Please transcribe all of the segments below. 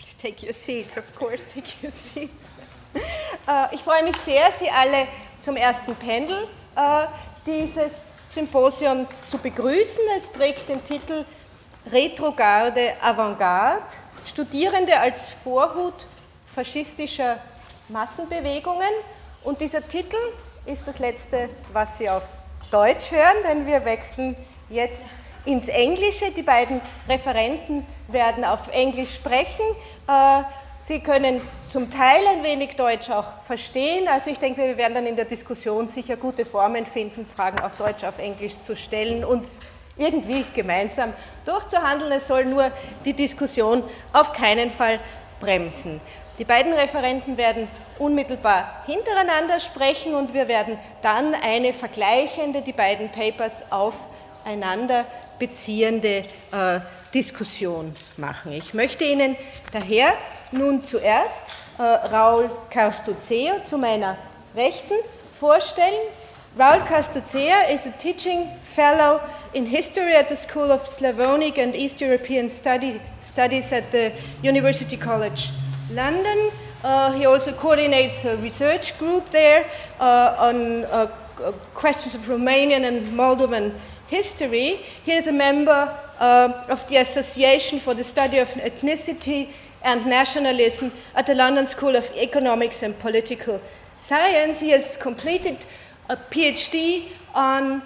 Please take your seat, of course, take your seat. Ich freue mich sehr, Sie alle zum ersten Panel dieses Symposiums zu begrüßen. Es trägt den Titel Retrograde Avantgarde, Studierende als Vorhut faschistischer Massenbewegungen. Und dieser Titel ist das letzte, was Sie auf Deutsch hören, denn wir wechseln jetzt ins Englische. Die beiden Referenten werden auf Englisch sprechen. Sie können zum Teil ein wenig Deutsch auch verstehen. Also ich denke, wir werden dann in der Diskussion sicher gute Formen finden, Fragen auf Deutsch, auf Englisch zu stellen, uns irgendwie gemeinsam durchzuhandeln. Es soll nur die Diskussion auf keinen Fall bremsen. Die beiden Referenten werden unmittelbar hintereinander sprechen und wir werden dann eine vergleichende, die beiden Papers aufeinander beziehende Diskussion machen. Ich möchte Ihnen daher nun zuerst Raul Còrstocea zu meiner Rechten vorstellen. Raul Còrstocea is a teaching fellow in history at the School of Slavonic and East European Studies at the University College London. He also coordinates a research group there on questions of Romanian and Moldovan history. He is a member of the Association for the Study of Ethnicity and Nationalism at the London School of Economics and Political Science. He has completed a PhD on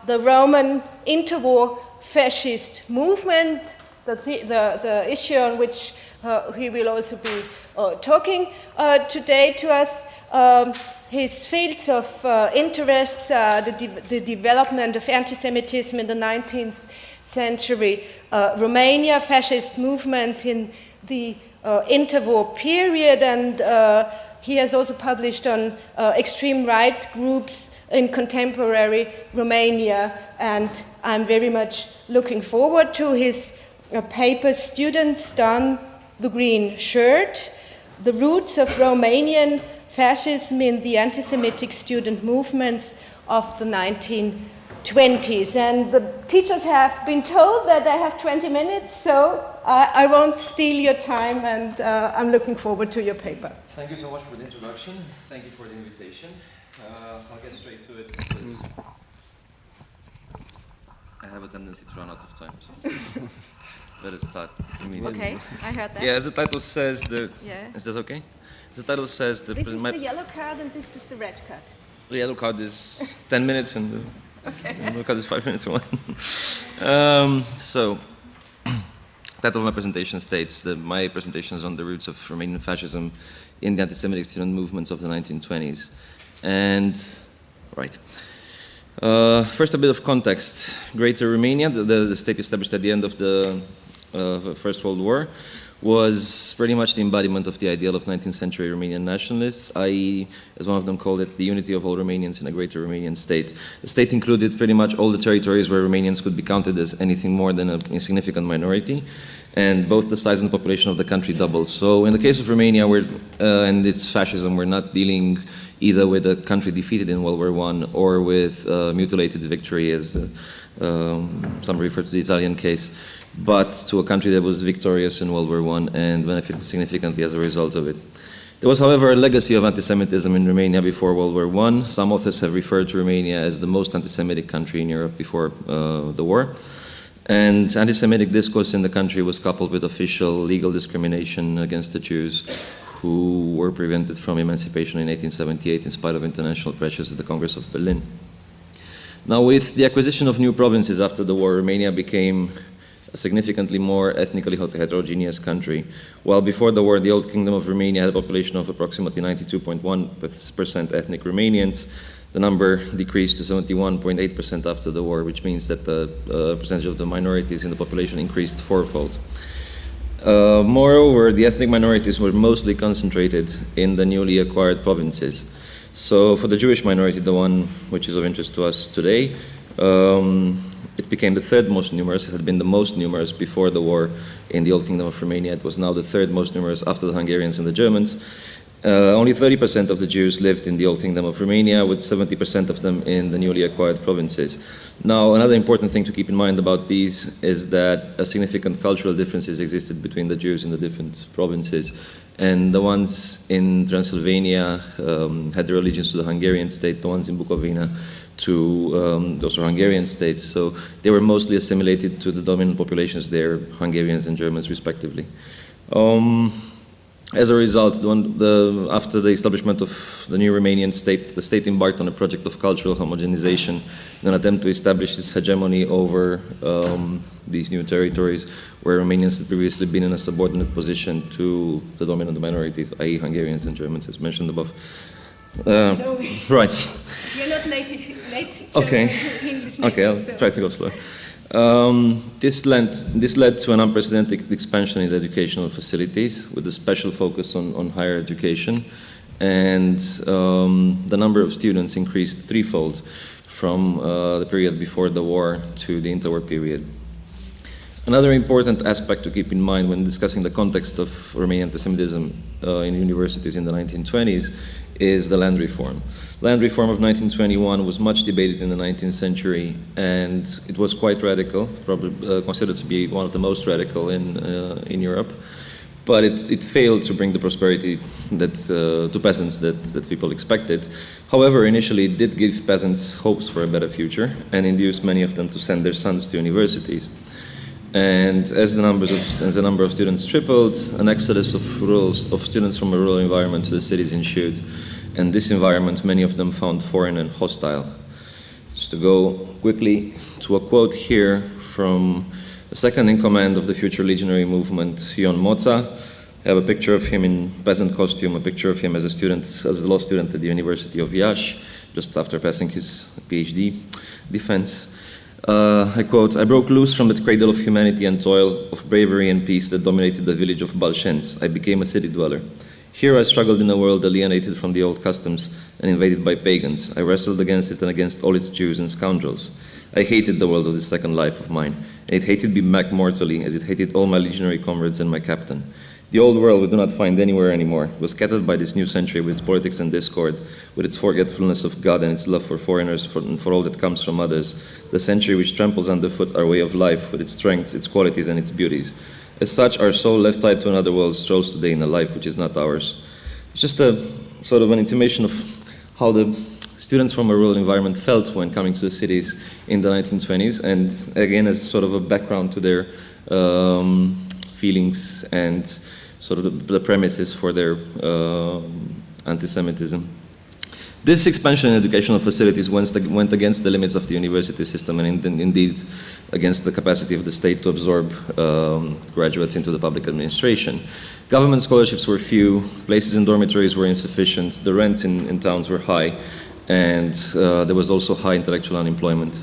the Roman interwar fascist movement, the issue on which he will also be talking today to us. His fields of interests are the development of antisemitism in the 19th century, Romania, fascist movements in the interwar period, and he has also published on extreme rights groups in contemporary Romania, and I'm very much looking forward to his paper, Students Don the Green Shirt, The Roots of Romanian Fascism in the Antisemitic Student Movements of the 1920s. And the teachers have been told that I have 20 minutes, so I won't steal your time, and I'm looking forward to your paper. Thank you so much for the introduction. Thank you for the invitation. I'll get straight to it because I have a tendency to run out of time, so better start immediately. Okay, I heard that. Yeah, as the title says, Yeah. Is that okay? The title says This is the yellow card and this is the red card. The yellow card is 10 minutes and the yellow card is 5 minutes. So, title of my presentation states that my presentation is on the roots of Romanian fascism in the anti-Semitic student movements of the 1920s. And, right. First, a bit of context. Greater Romania, the state established at the end of the First World War, was pretty much the embodiment of the ideal of 19th century Romanian nationalists, i.e., as one of them called it, the unity of all Romanians in a greater Romanian state. The state included pretty much all the territories where Romanians could be counted as anything more than an insignificant minority, and both the size and the population of the country doubled. So in the case of Romania and its fascism, we're not dealing either with a country defeated in World War I or with mutilated victory, as some refer to the Italian case, but to a country that was victorious in World War I and benefited significantly as a result of it. There was, however, a legacy of anti-Semitism in Romania before World War I. Some authors have referred to Romania as the most anti-Semitic country in Europe before the war. And anti-Semitic discourse in the country was coupled with official legal discrimination against the Jews, who were prevented from emancipation in 1878 in spite of international pressures at the Congress of Berlin. Now, with the acquisition of new provinces after the war, Romania became a significantly more ethnically heterogeneous country. While before the war, the Old Kingdom of Romania had a population of approximately 92.1% ethnic Romanians, the number decreased to 71.8% after the war, which means that the percentage of the minorities in the population increased fourfold. Moreover, the ethnic minorities were mostly concentrated in the newly acquired provinces. So for the Jewish minority, the one which is of interest to us today, it became the third most numerous. It had been the most numerous before the war in the Old Kingdom of Romania. It was now the third most numerous after the Hungarians and the Germans. Only 30% of the Jews lived in the Old Kingdom of Romania, with 70% of them in the newly acquired provinces. Now, another important thing to keep in mind about these is that a significant cultural differences existed between the Jews in the different provinces. And the ones in Transylvania had their allegiance to the Hungarian state, the ones in Bukovina to those were Hungarian states. So they were mostly assimilated to the dominant populations there, Hungarians and Germans respectively. As a result, after the establishment of the new Romanian state, the state embarked on a project of cultural homogenization in an attempt to establish its hegemony over these new territories where Romanians had previously been in a subordinate position to the dominant minorities, i.e. Hungarians and Germans, as mentioned above. No, right. You're not native okay. English. Okay, I'll try to go slow. This led to an unprecedented expansion in the educational facilities with a special focus on higher education, and the number of students increased threefold from the period before the war to the interwar period. Another important aspect to keep in mind when discussing the context of Romanian antisemitism in universities in the 1920s is the land reform. Land reform of 1921 was much debated in the 19th century, and it was quite radical, probably considered to be one of the most radical in Europe. But it failed to bring the prosperity to peasants that people expected. However, initially it did give peasants hopes for a better future and induced many of them to send their sons to universities. And as the number of students tripled, an exodus of students from a rural environment to the cities ensued. And this environment, many of them found foreign and hostile. Just to go quickly to a quote here from the second in command of the future legionary movement, Ion Moța. I have a picture of him in peasant costume, a picture of him as a law student at the University of Iași, just after passing his PhD defense. I quote, "I broke loose from the cradle of humanity and toil, of bravery and peace that dominated the village of Balșenți. I became a city dweller. Here I struggled in a world alienated from the old customs and invaded by pagans. I wrestled against it and against all its Jews and scoundrels. I hated the world of this second life of mine, and it hated me back mortally as it hated all my legionary comrades and my captain. The old world we do not find anywhere anymore. It was scattered by this new century with its politics and discord, with its forgetfulness of God and its love for foreigners and for all that comes from others. The century which tramples underfoot our way of life with its strengths, its qualities, and its beauties. As such, our soul, left tied to another world, strolls today in a life which is not ours." It's just a sort of an intimation of how the students from a rural environment felt when coming to the cities in the 1920s, and again as sort of a background to their feelings and sort of the premises for their anti-Semitism. This expansion in educational facilities went against the limits of the university system and indeed against the capacity of the state to absorb graduates into the public administration. Government scholarships were few, places in dormitories were insufficient, the rents in towns were high, and there was also high intellectual unemployment.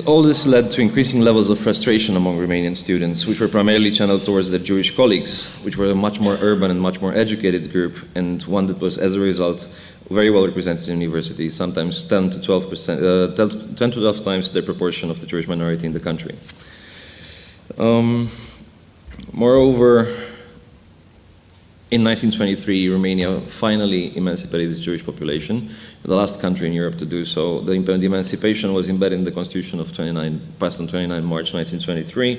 All this led to increasing levels of frustration among Romanian students, which were primarily channeled towards their Jewish colleagues, which were a much more urban and much more educated group, and one that was, as a result, very well represented in universities, sometimes 10 to 12 times their proportion of the Jewish minority in the country. Moreover, in 1923, Romania finally emancipated its Jewish population, the last country in Europe to do so. The emancipation was embedded in the Constitution passed on 29 March 1923,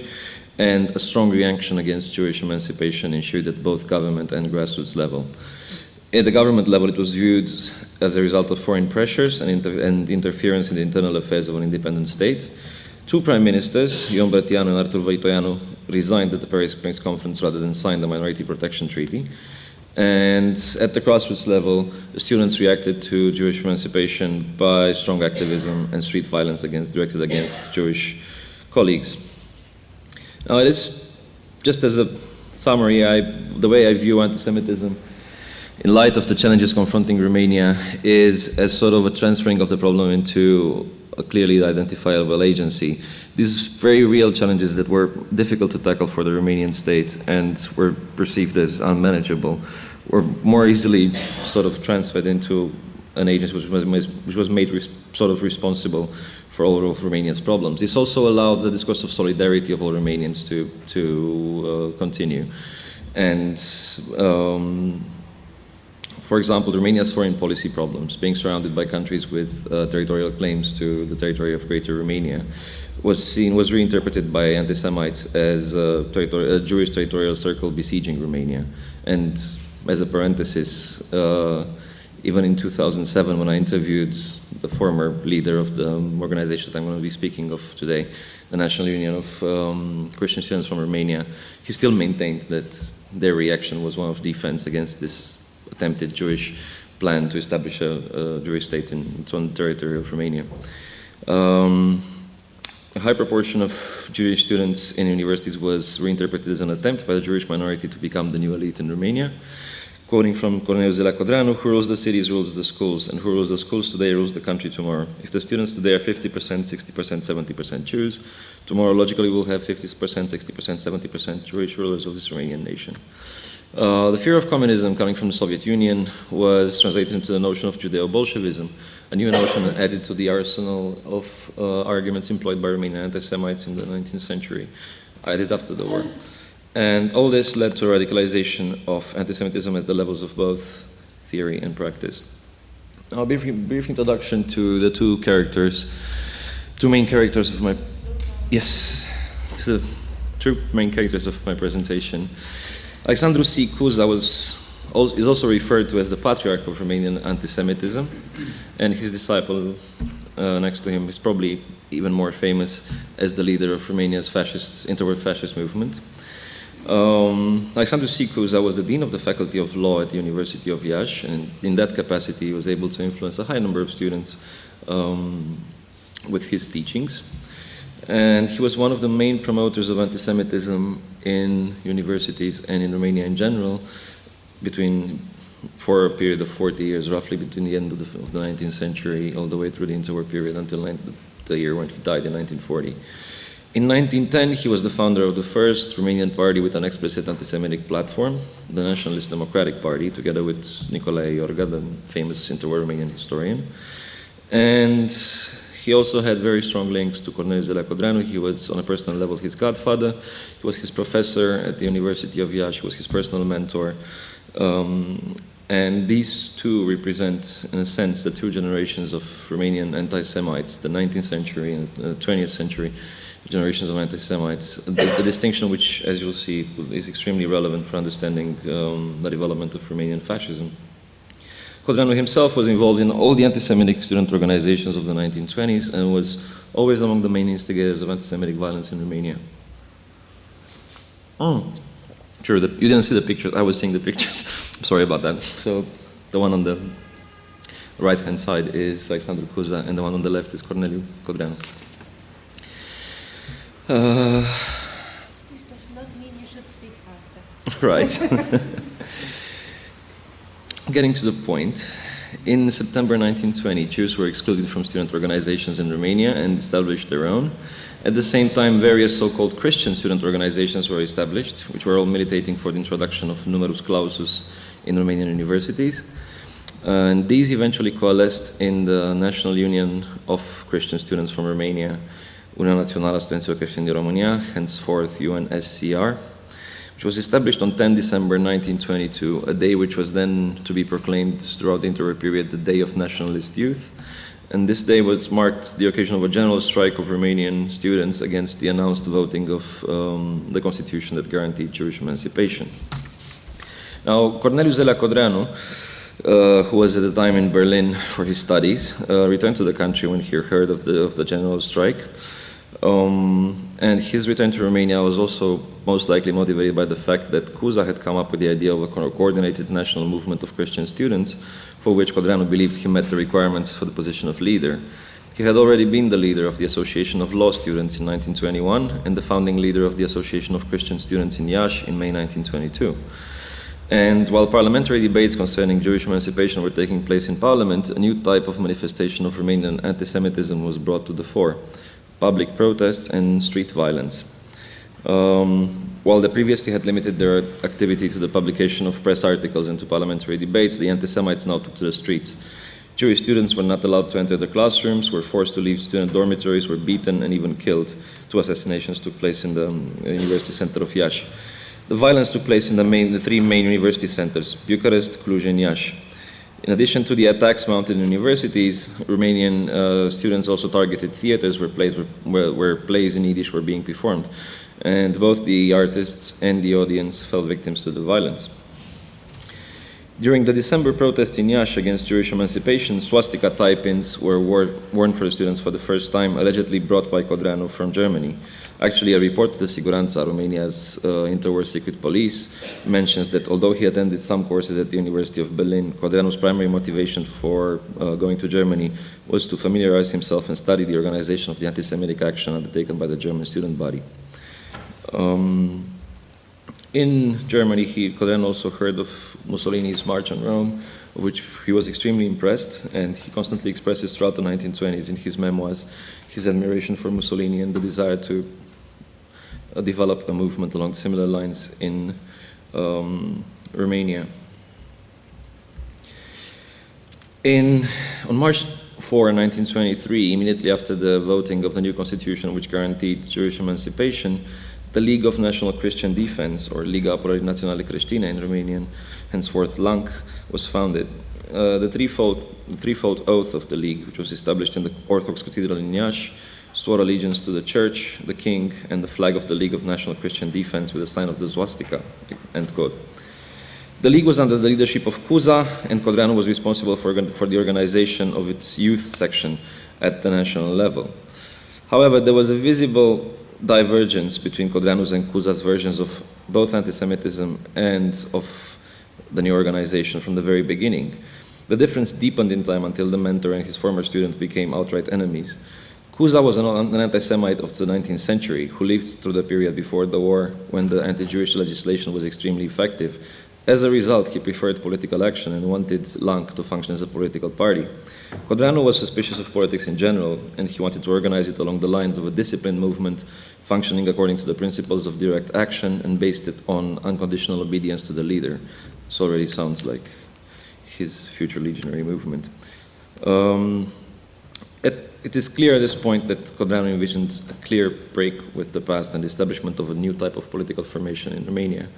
and a strong reaction against Jewish emancipation ensued at both government and grassroots level. At the government level, it was viewed as a result of foreign pressures and interference in the internal affairs of an independent state. Two prime ministers, Ion Brătianu and Artur Voitoianu, resigned at the Paris Springs Conference rather than sign the Minority Protection Treaty. And at the grassroots level, the students reacted to Jewish emancipation by strong activism and street violence directed against Jewish colleagues. Now, it is, just as a summary, the way I view anti-Semitism in light of the challenges confronting Romania is as sort of a transferring of the problem into a clearly identifiable agency. These very real challenges that were difficult to tackle for the Romanian state and were perceived as unmanageable were more easily sort of transferred into an agency which was made sort of responsible for all of Romania's problems. This also allowed the discourse of solidarity of all Romanians to continue. And for example, Romania's foreign policy problems, being surrounded by countries with territorial claims to the territory of Greater Romania, was reinterpreted by anti-Semites as a Jewish territorial circle besieging Romania. And as a parenthesis, even in 2007, when I interviewed the former leader of the organization that I'm going to be speaking of today, the National Union of Christian Students from Romania, he still maintained that their reaction was one of defense against this attempted Jewish plan to establish a Jewish state on the territory of Romania. A high proportion of Jewish students in universities was reinterpreted as an attempt by the Jewish minority to become the new elite in Romania. Quoting from Corneliu Zela Codreanu, who rules the cities rules the schools, and who rules the schools today rules the country tomorrow. If the students today are 50%, 60%, 70% Jews, tomorrow logically we'll have 50%, 60%, 70% Jewish rulers of this Romanian nation. The fear of communism coming from the Soviet Union was translated into the notion of Judeo-Bolshevism, a new notion added to the arsenal of arguments employed by Romanian anti-Semites in the 19th century, added after the war. And all this led to a radicalization of anti-Semitism at the levels of both theory and practice. Now, a brief introduction to the two main characters of my... Yes, the two main characters of my presentation. Alexandru C. Cuza is also referred to as the patriarch of Romanian anti-Semitism, and his disciple next to him is probably even more famous as the leader of Romania's interwar fascist movement. Alexandru C. Cuza was the dean of the Faculty of Law at the University of Iași, and in that capacity he was able to influence a high number of students with his teachings. And he was one of the main promoters of anti-Semitism in universities and in Romania in general for a period of 40 years, roughly between the end of the 19th century all the way through the interwar period until the year when he died in 1940. In 1910, he was the founder of the first Romanian party with an explicit anti-Semitic platform, the Nationalist Democratic Party, together with Nicolae Iorga, the famous interwar Romanian historian. And he also had very strong links to Corneliu Zela Codreanu. He was, on a personal level, his godfather. He was his professor at the University of Iași. He was his personal mentor. And these two represent, in a sense, the two generations of Romanian anti-Semites, the 19th century and the 20th century generations of anti-Semites. The distinction which, as you'll see, is extremely relevant for understanding the development of Romanian fascism. Codreanu himself was involved in all the anti-Semitic student organizations of the 1920s and was always among the main instigators of anti-Semitic violence in Romania. Sure, you didn't see the pictures. I was seeing the pictures. Sorry about that. So the one on the right-hand side is Alexandru Cuza, and the one on the left is Corneliu Codreanu. This does not mean you should speak faster. Right. Getting to the point, in September 1920, Jews were excluded from student organizations in Romania and established their own. At the same time, various so-called Christian student organizations were established, which were all militating for the introduction of Numerus Clausus in Romanian universities. And these eventually coalesced in the National Union of Christian Students from Romania, Uniunea Națională a Studenților Creștini din România, henceforth UNSCR, which was established on 10 December 1922, a day which was then to be proclaimed throughout the interwar period the Day of Nationalist Youth. And this day was marked the occasion of a general strike of Romanian students against the announced voting of the constitution that guaranteed Jewish emancipation. Now, Corneliu Zela Codreanu, who was at the time in Berlin for his studies, returned to the country when he heard of the general strike. And his return to Romania was also most likely motivated by the fact that Cuza had come up with the idea of a coordinated national movement of Christian students, for which Codreanu believed he met the requirements for the position of leader. He had already been the leader of the Association of Law Students in 1921 and the founding leader of the Association of Christian Students in Iași in May 1922. And while parliamentary debates concerning Jewish emancipation were taking place in parliament, a new type of manifestation of Romanian anti-Semitism was brought to the fore: public protests and street violence. While they previously had limited their activity to the publication of press articles and to parliamentary debates, the anti-Semites now took to the streets. Jewish students were not allowed to enter the classrooms, were forced to leave student dormitories, were beaten and even killed. 2 assassinations took place in the university center of Iași. The violence took place in the three main university centers, Bucharest, Cluj, and Iași. In addition to the attacks mounted in universities, Romanian students also targeted theaters where plays in Yiddish were being performed, and both the artists and the audience fell victims to the violence. During the December protests in Iași against Jewish emancipation, swastika tie-pins were worn for the students for the first time, allegedly brought by Codreanu from Germany. Actually, a report to the Siguranța, Romania's interwar secret police, mentions that although he attended some courses at the University of Berlin, Codreanu's primary motivation for going to Germany was to familiarize himself and study the organization of the anti-Semitic action undertaken by the German student body. In Germany, Codreanu also heard of Mussolini's March on Rome, of which he was extremely impressed, and he constantly expresses throughout the 1920s in his memoirs his admiration for Mussolini and the desire to develop a movement along similar lines in Romania. On March 4, 1923, immediately after the voting of the new constitution which guaranteed Jewish emancipation, the League of National Christian Defense, or Liga Apărării Naționale Creștine in Romanian, henceforth LANC, was founded. The threefold oath of the League, which was established in the Orthodox Cathedral in Iași, swore allegiance to the Church, the King, and the flag of the League of National Christian Defense with a sign of the swastika, end quote. The League was under the leadership of Cuza, and Codreanu was responsible for the organization of its youth section at the national level. However, there was a visible divergence between Codreanu's and Cuza's versions of both anti-Semitism and of the new organization from the very beginning. The difference deepened in time until the mentor and his former student became outright enemies. Cuza was an anti-Semite of the 19th century who lived through the period before the war when the anti-Jewish legislation was extremely effective. As a result, he preferred political action and wanted LANC to function as a political party. Codreanu was suspicious of politics in general, and he wanted to organize it along the lines of a disciplined movement functioning according to the principles of direct action and based it on unconditional obedience to the leader. This already sounds like his future legionary movement. It is clear at this point that Codreanu envisioned a clear break with the past and the establishment of a new type of political formation in Romania.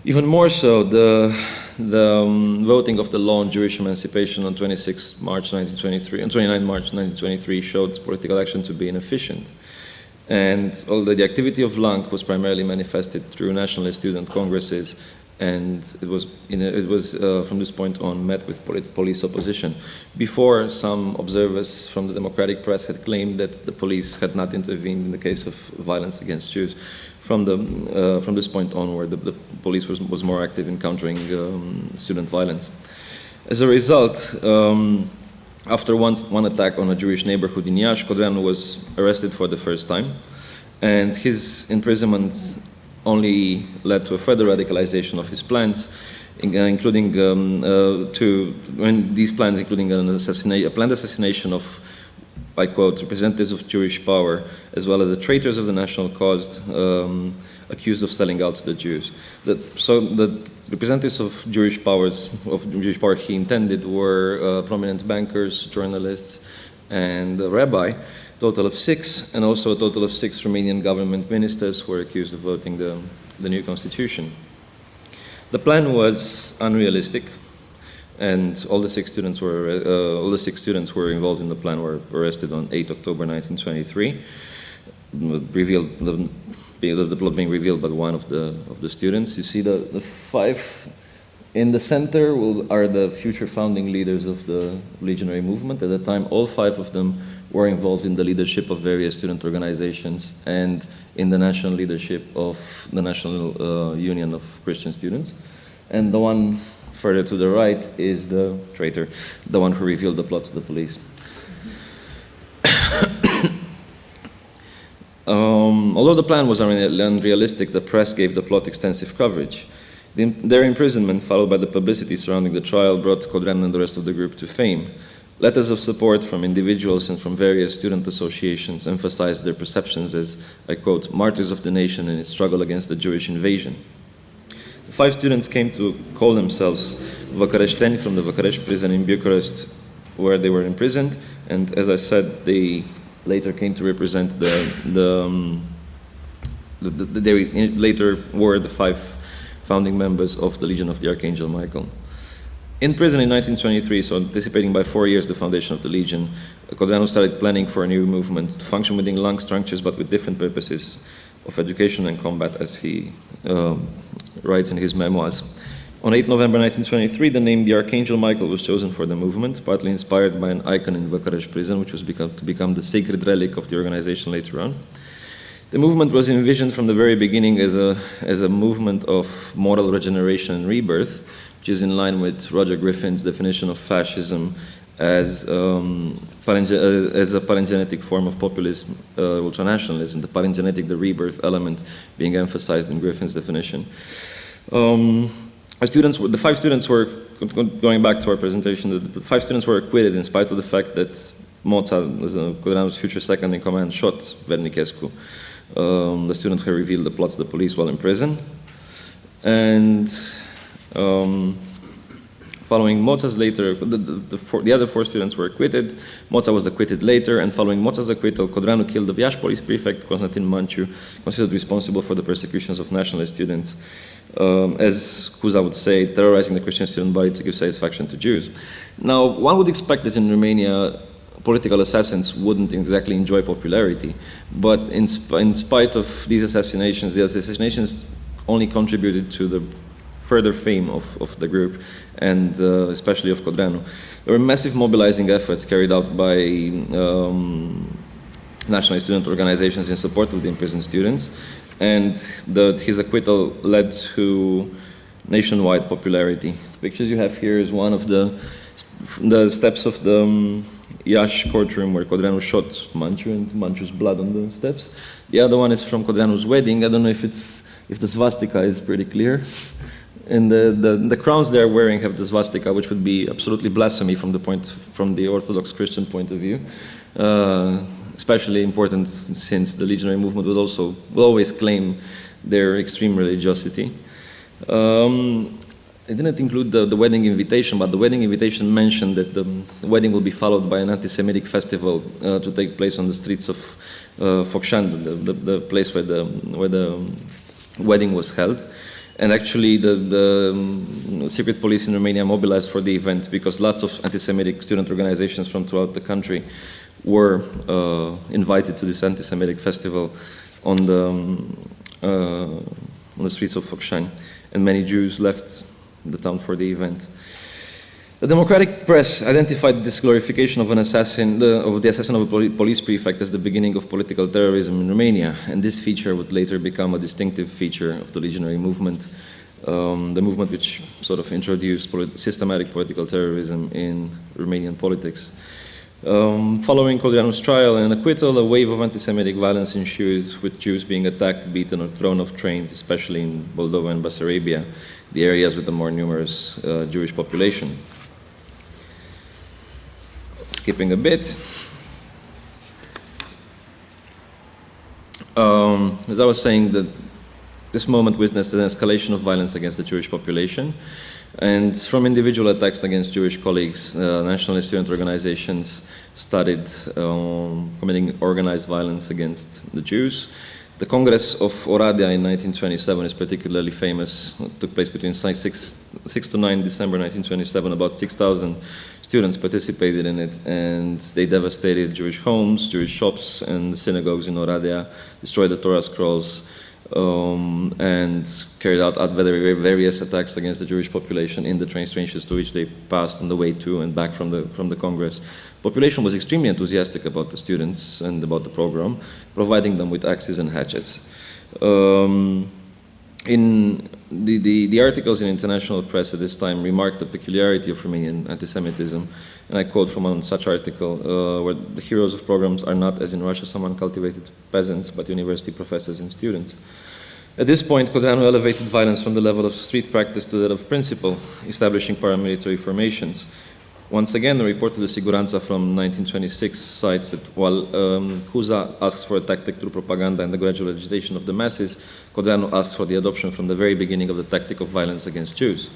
Even more so, the voting of the law on Jewish emancipation on 26 March 1923 and 29 March 1923 showed political action to be inefficient. And although the activity of LANC was primarily manifested through nationalist student congresses, and it was from this point on met with police opposition. Before, some observers from the democratic press had claimed that the police had not intervened in the case of violence against Jews. From this point onward, the police was more active in countering student violence. As a result, after one attack on a Jewish neighborhood in Iași, Codreanu was arrested for the first time, and his imprisonment only led to a further radicalization of his plans, including these plans including a planned assassination of, I quote, representatives of Jewish power, as well as the traitors of the national cause accused of selling out to the Jews. So the representatives of Jewish power he intended were prominent bankers, journalists, and a rabbi, total of 6, and also a total of 6 Romanian government ministers who were accused of voting the new constitution. The plan was unrealistic, and all the 6 students who were involved in the plan were arrested on 8 October 1923. The plot being revealed by one of the students. You see the 5 in the center are the future founding leaders of the legionary movement. At the time, all 5 of them were involved in the leadership of various student organizations and in the national leadership of the National Union of Christian Students. And the one further to the right is the traitor, the one who revealed the plot to the police. Although the plan was unrealistic, the press gave the plot extensive coverage. Their imprisonment, followed by the publicity surrounding the trial, brought Codreanu and the rest of the group to fame. Letters of support from individuals and from various student associations emphasized their perceptions as, I quote, martyrs of the nation in its struggle against the Jewish invasion. The 5 students came to call themselves Văcăreșteni from the Văcărești prison in Bucharest, where they were imprisoned, and as I said, they later came to represent the they later were the 5 founding members of the Legion of the Archangel Michael. In prison in 1923, so anticipating by 4 years the foundation of the Legion, Codreanu started planning for a new movement to function within long structures but with different purposes of education and combat, as he writes in his memoirs. On 8 November 1923, the name the Archangel Michael was chosen for the movement, partly inspired by an icon in Bucharest prison, which was to become the sacred relic of the organization later on. The movement was envisioned from the very beginning as a movement of moral regeneration and rebirth, which is in line with Roger Griffin's definition of fascism as a palingenetic form of populism, ultranationalism, the palingenetic, the rebirth element being emphasized in Griffin's definition. The 5 students were, going back to our presentation, the 5 students were acquitted in spite of the fact that Moța, Codreanu's future second in command, shot Vernichescu, the student who revealed the plots to the police while in prison. And following Moța's later, the other 4 students were acquitted. Moța was acquitted later, and following Moța's acquittal, Codreanu killed the Iași police prefect, Constantin Manciu, considered responsible for the persecutions of nationalist students, as Cuza would say, terrorizing the Christian student body to give satisfaction to Jews. Now, one would expect that in Romania, political assassins wouldn't exactly enjoy popularity, but in spite of these assassinations, the assassinations only contributed to the further fame of the group, and especially of Codreanu. There were massive mobilizing efforts carried out by national student organizations in support of the imprisoned students, and his acquittal led to nationwide popularity. The pictures you have here is one of the steps of the Iași courtroom where Codreanu shot Manciu, and Manciu's blood on the steps. The other one is from Codreanu's wedding. I don't know if the swastika is pretty clear. And the crowns they're wearing have the swastika, which would be absolutely blasphemy from the Orthodox Christian point of view. Especially important since the legionary movement will always claim their extreme religiosity. I didn't include the wedding invitation, but the wedding invitation mentioned that the wedding will be followed by an anti-Semitic festival to take place on the streets of Focșani, the place where the wedding was held. And actually, the secret police in Romania mobilized for the event because lots of anti-Semitic student organizations from throughout the country were invited to this anti-Semitic festival on the streets of Focșani, and many Jews left the town for the event. The democratic press identified this glorification of the assassin of a police prefect as the beginning of political terrorism in Romania, and this feature would later become a distinctive feature of the legionary movement, the movement which sort of introduced systematic political terrorism in Romanian politics. Following Codreanu's trial and acquittal, a wave of anti-Semitic violence ensued, with Jews being attacked, beaten, or thrown off trains, especially in Moldova and Bessarabia, the areas with the more numerous Jewish population. Skipping a bit. As I was saying, this moment witnessed an escalation of violence against the Jewish population, and from individual attacks against Jewish colleagues, nationalist student organizations started committing organized violence against the Jews. The Congress of Oradea in 1927 is particularly famous. It took place between 6 to 9 December 1927. About 6,000 students participated in it, and they devastated Jewish homes, Jewish shops, and the synagogues in Oradea, destroyed the Torah scrolls, and carried out various attacks against the Jewish population in the train stations to which they passed on the way to and back from the Congress. The population was extremely enthusiastic about the students and about the program, providing them with axes and hatchets. In the articles in international press at this time remarked the peculiarity of Romanian anti-Semitism, and I quote from one such article, where the heroes of programs are not, as in Russia, some uncultivated peasants, but university professors and students. At this point, Codreanu elevated violence from the level of street practice to that of principle, establishing paramilitary formations. Once again, the report of the Siguranța from 1926 cites that while Cuza asks for a tactic through propaganda and the gradual agitation of the masses, Codreanu asks for the adoption from the very beginning of the tactic of violence against Jews.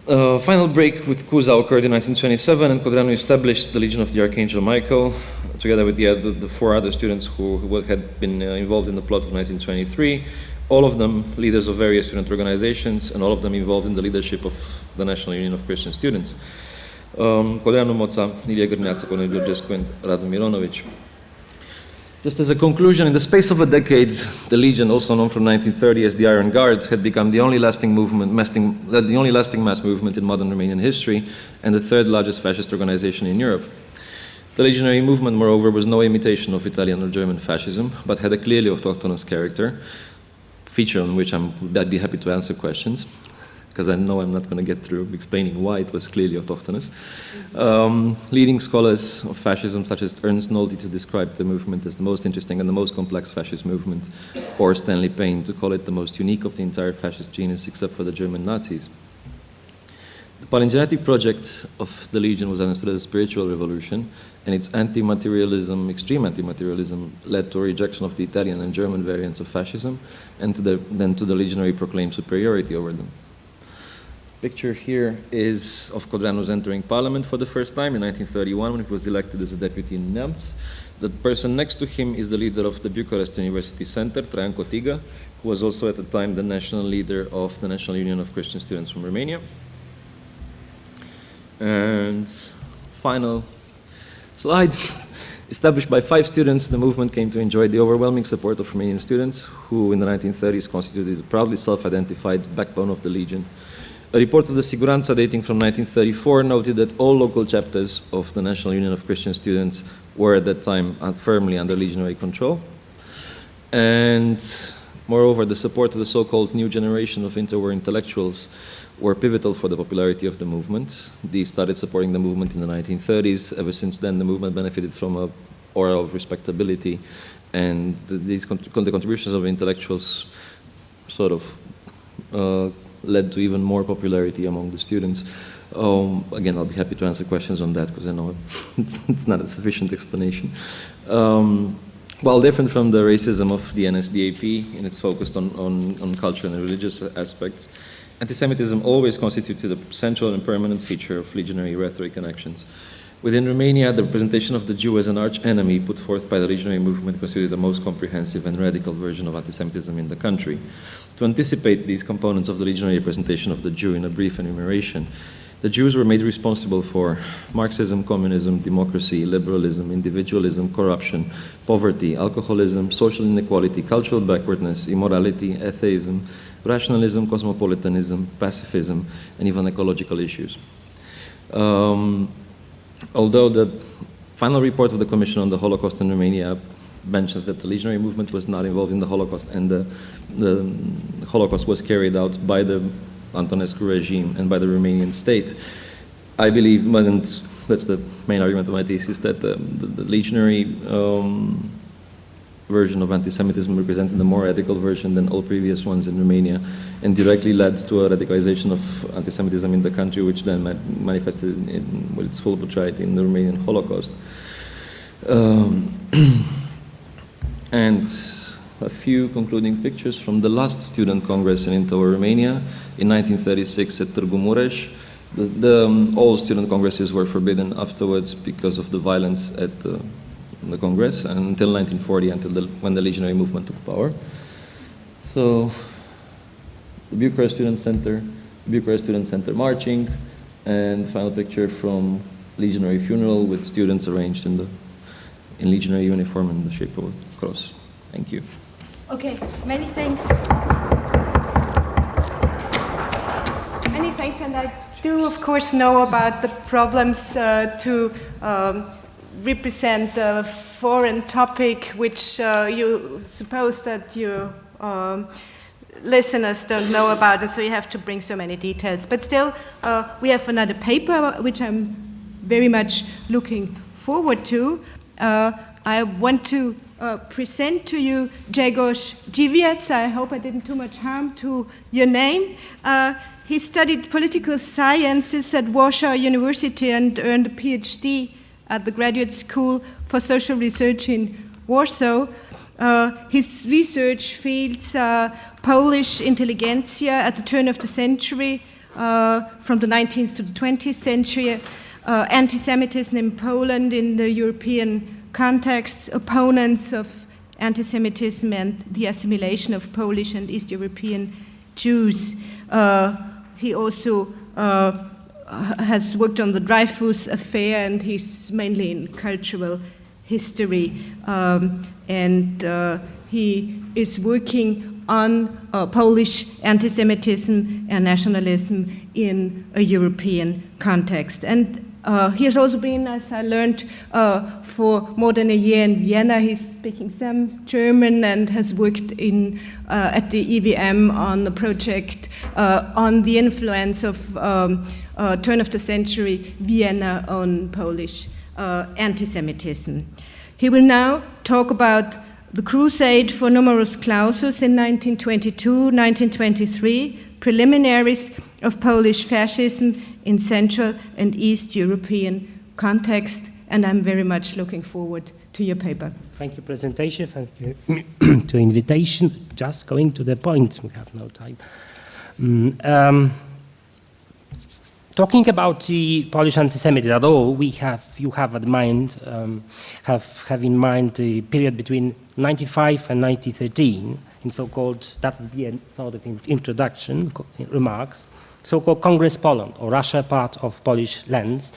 Final break with Cusa occurred in 1927, and Codreanu established the Legion of the Archangel Michael, together with the 4 other students who had been involved in the plot of 1923, all of them leaders of various student organizations, and all of them involved in the leadership of the National Union of Christian Students. Codreanu, Moța, Ilie Gârneață, Corneliu Georgescu, and Radu Mironovic. Just as a conclusion, in the space of a decade, the Legion, also known from 1930 as the Iron Guard, had become the only lasting mass movement in modern Romanian history, and the 3rd largest fascist organization in Europe. The legionary movement, moreover, was no imitation of Italian or German fascism, but had a clearly autochthonous character, feature on which I'd be happy to answer questions, because I know I'm not going to get through explaining why it was clearly autochthonous. Leading scholars of fascism, such as Ernst Nolte, to describe the movement as the most interesting and the most complex fascist movement, or Stanley Payne to call it the most unique of the entire fascist genus, except for the German Nazis. The palingenetic project of the Legion was understood as a spiritual revolution, and its anti-materialism, extreme anti-materialism, led to a rejection of the Italian and German variants of fascism, and then to the legionary proclaimed superiority over them. Picture here is of Codreanu's entering parliament for the first time in 1931 when he was elected as a deputy in Neamț. The person next to him is the leader of the Bucharest University Center, Traian Cotiga, who was also at the time the national leader of the National Union of Christian Students from Romania. And final slide. Established by 5 students, the movement came to enjoy the overwhelming support of Romanian students, who in the 1930s constituted the proudly self-identified backbone of the Legion. A report of the Siguranța dating from 1934 noted that all local chapters of the National Union of Christian Students were at that time firmly under legionary control. And moreover, the support of the so-called new generation of interwar intellectuals were pivotal for the popularity of the movement. These started supporting the movement in the 1930s. Ever since then, the movement benefited from an aura of respectability, and the contributions of intellectuals sort of led to even more popularity among the students. Again, I'll be happy to answer questions on that, because I know it's not a sufficient explanation. While different from the racism of the NSDAP, and it's focused on cultural and religious aspects, antisemitism always constituted a central and permanent feature of legionary rhetoric and actions. Within Romania, the representation of the Jew as an arch-enemy put forth by the legionary movement constituted the most comprehensive and radical version of antisemitism in the country. To anticipate these components of the legionary representation of the Jew in a brief enumeration, the Jews were made responsible for Marxism, communism, democracy, liberalism, individualism, corruption, poverty, alcoholism, social inequality, cultural backwardness, immorality, atheism, rationalism, cosmopolitanism, pacifism, and even ecological issues. Although the final report of the Commission on the Holocaust in Romania mentions that the legionary movement was not involved in the Holocaust, and the Holocaust was carried out by the Antonescu regime and by the Romanian state, I believe, and that's the main argument of my thesis, that the legionary version of anti-Semitism represented a more radical version than all previous ones in Romania, and directly led to a radicalization of anti-Semitism in the country, which then manifested with its full brutality in the Romanian Holocaust. And a few concluding pictures from the last student congress in interwar Romania in 1936 at Târgu Mureș. All student congresses were forbidden afterwards because of the violence at the Congress, and until 1940, when the legionary movement took power. So, the Bucharest Student Center marching, and final picture from legionary funeral with students arranged in legionary uniform in the shape of a cross. Thank you. Okay, many thanks. Many thanks, and I do, of course, know about the problems to represent a foreign topic which you suppose that you listeners don't know about it, so you have to bring so many details. But still, we have another paper which I'm very much looking forward to. I want to present to you Grzegorz Krzywiec. I hope I didn't do much harm to your name. He studied political sciences at Warsaw University and earned a PhD at the Graduate School for Social Research in Warsaw. His research fields Polish intelligentsia at the turn of the century, from the 19th to the 20th century, anti-Semitism in Poland in the European context, opponents of anti-Semitism and the assimilation of Polish and East European Jews. He also has worked on the Dreyfus affair, and he's mainly in cultural history. And he is working on Polish anti-Semitism and nationalism in a European context. And he has also been, as I learned, for more than a year in Vienna. He's speaking some German and has worked at the EVM on the project on the influence of turn of the century Vienna on Polish anti-Semitism. He will now talk about the crusade for Numerus Clausus in 1922-1923, preliminaries of Polish fascism in Central and East European context, and I'm very much looking forward to your paper. Thank you, presentation. Thank you to invitation. Just going to the point. We have no time. Talking about the Polish anti-Semitism at all, you have in mind the period between 1995 and 1913, in so-called, that would be a sort of introduction remarks, so-called Congress Poland, or Russia part of Polish lands,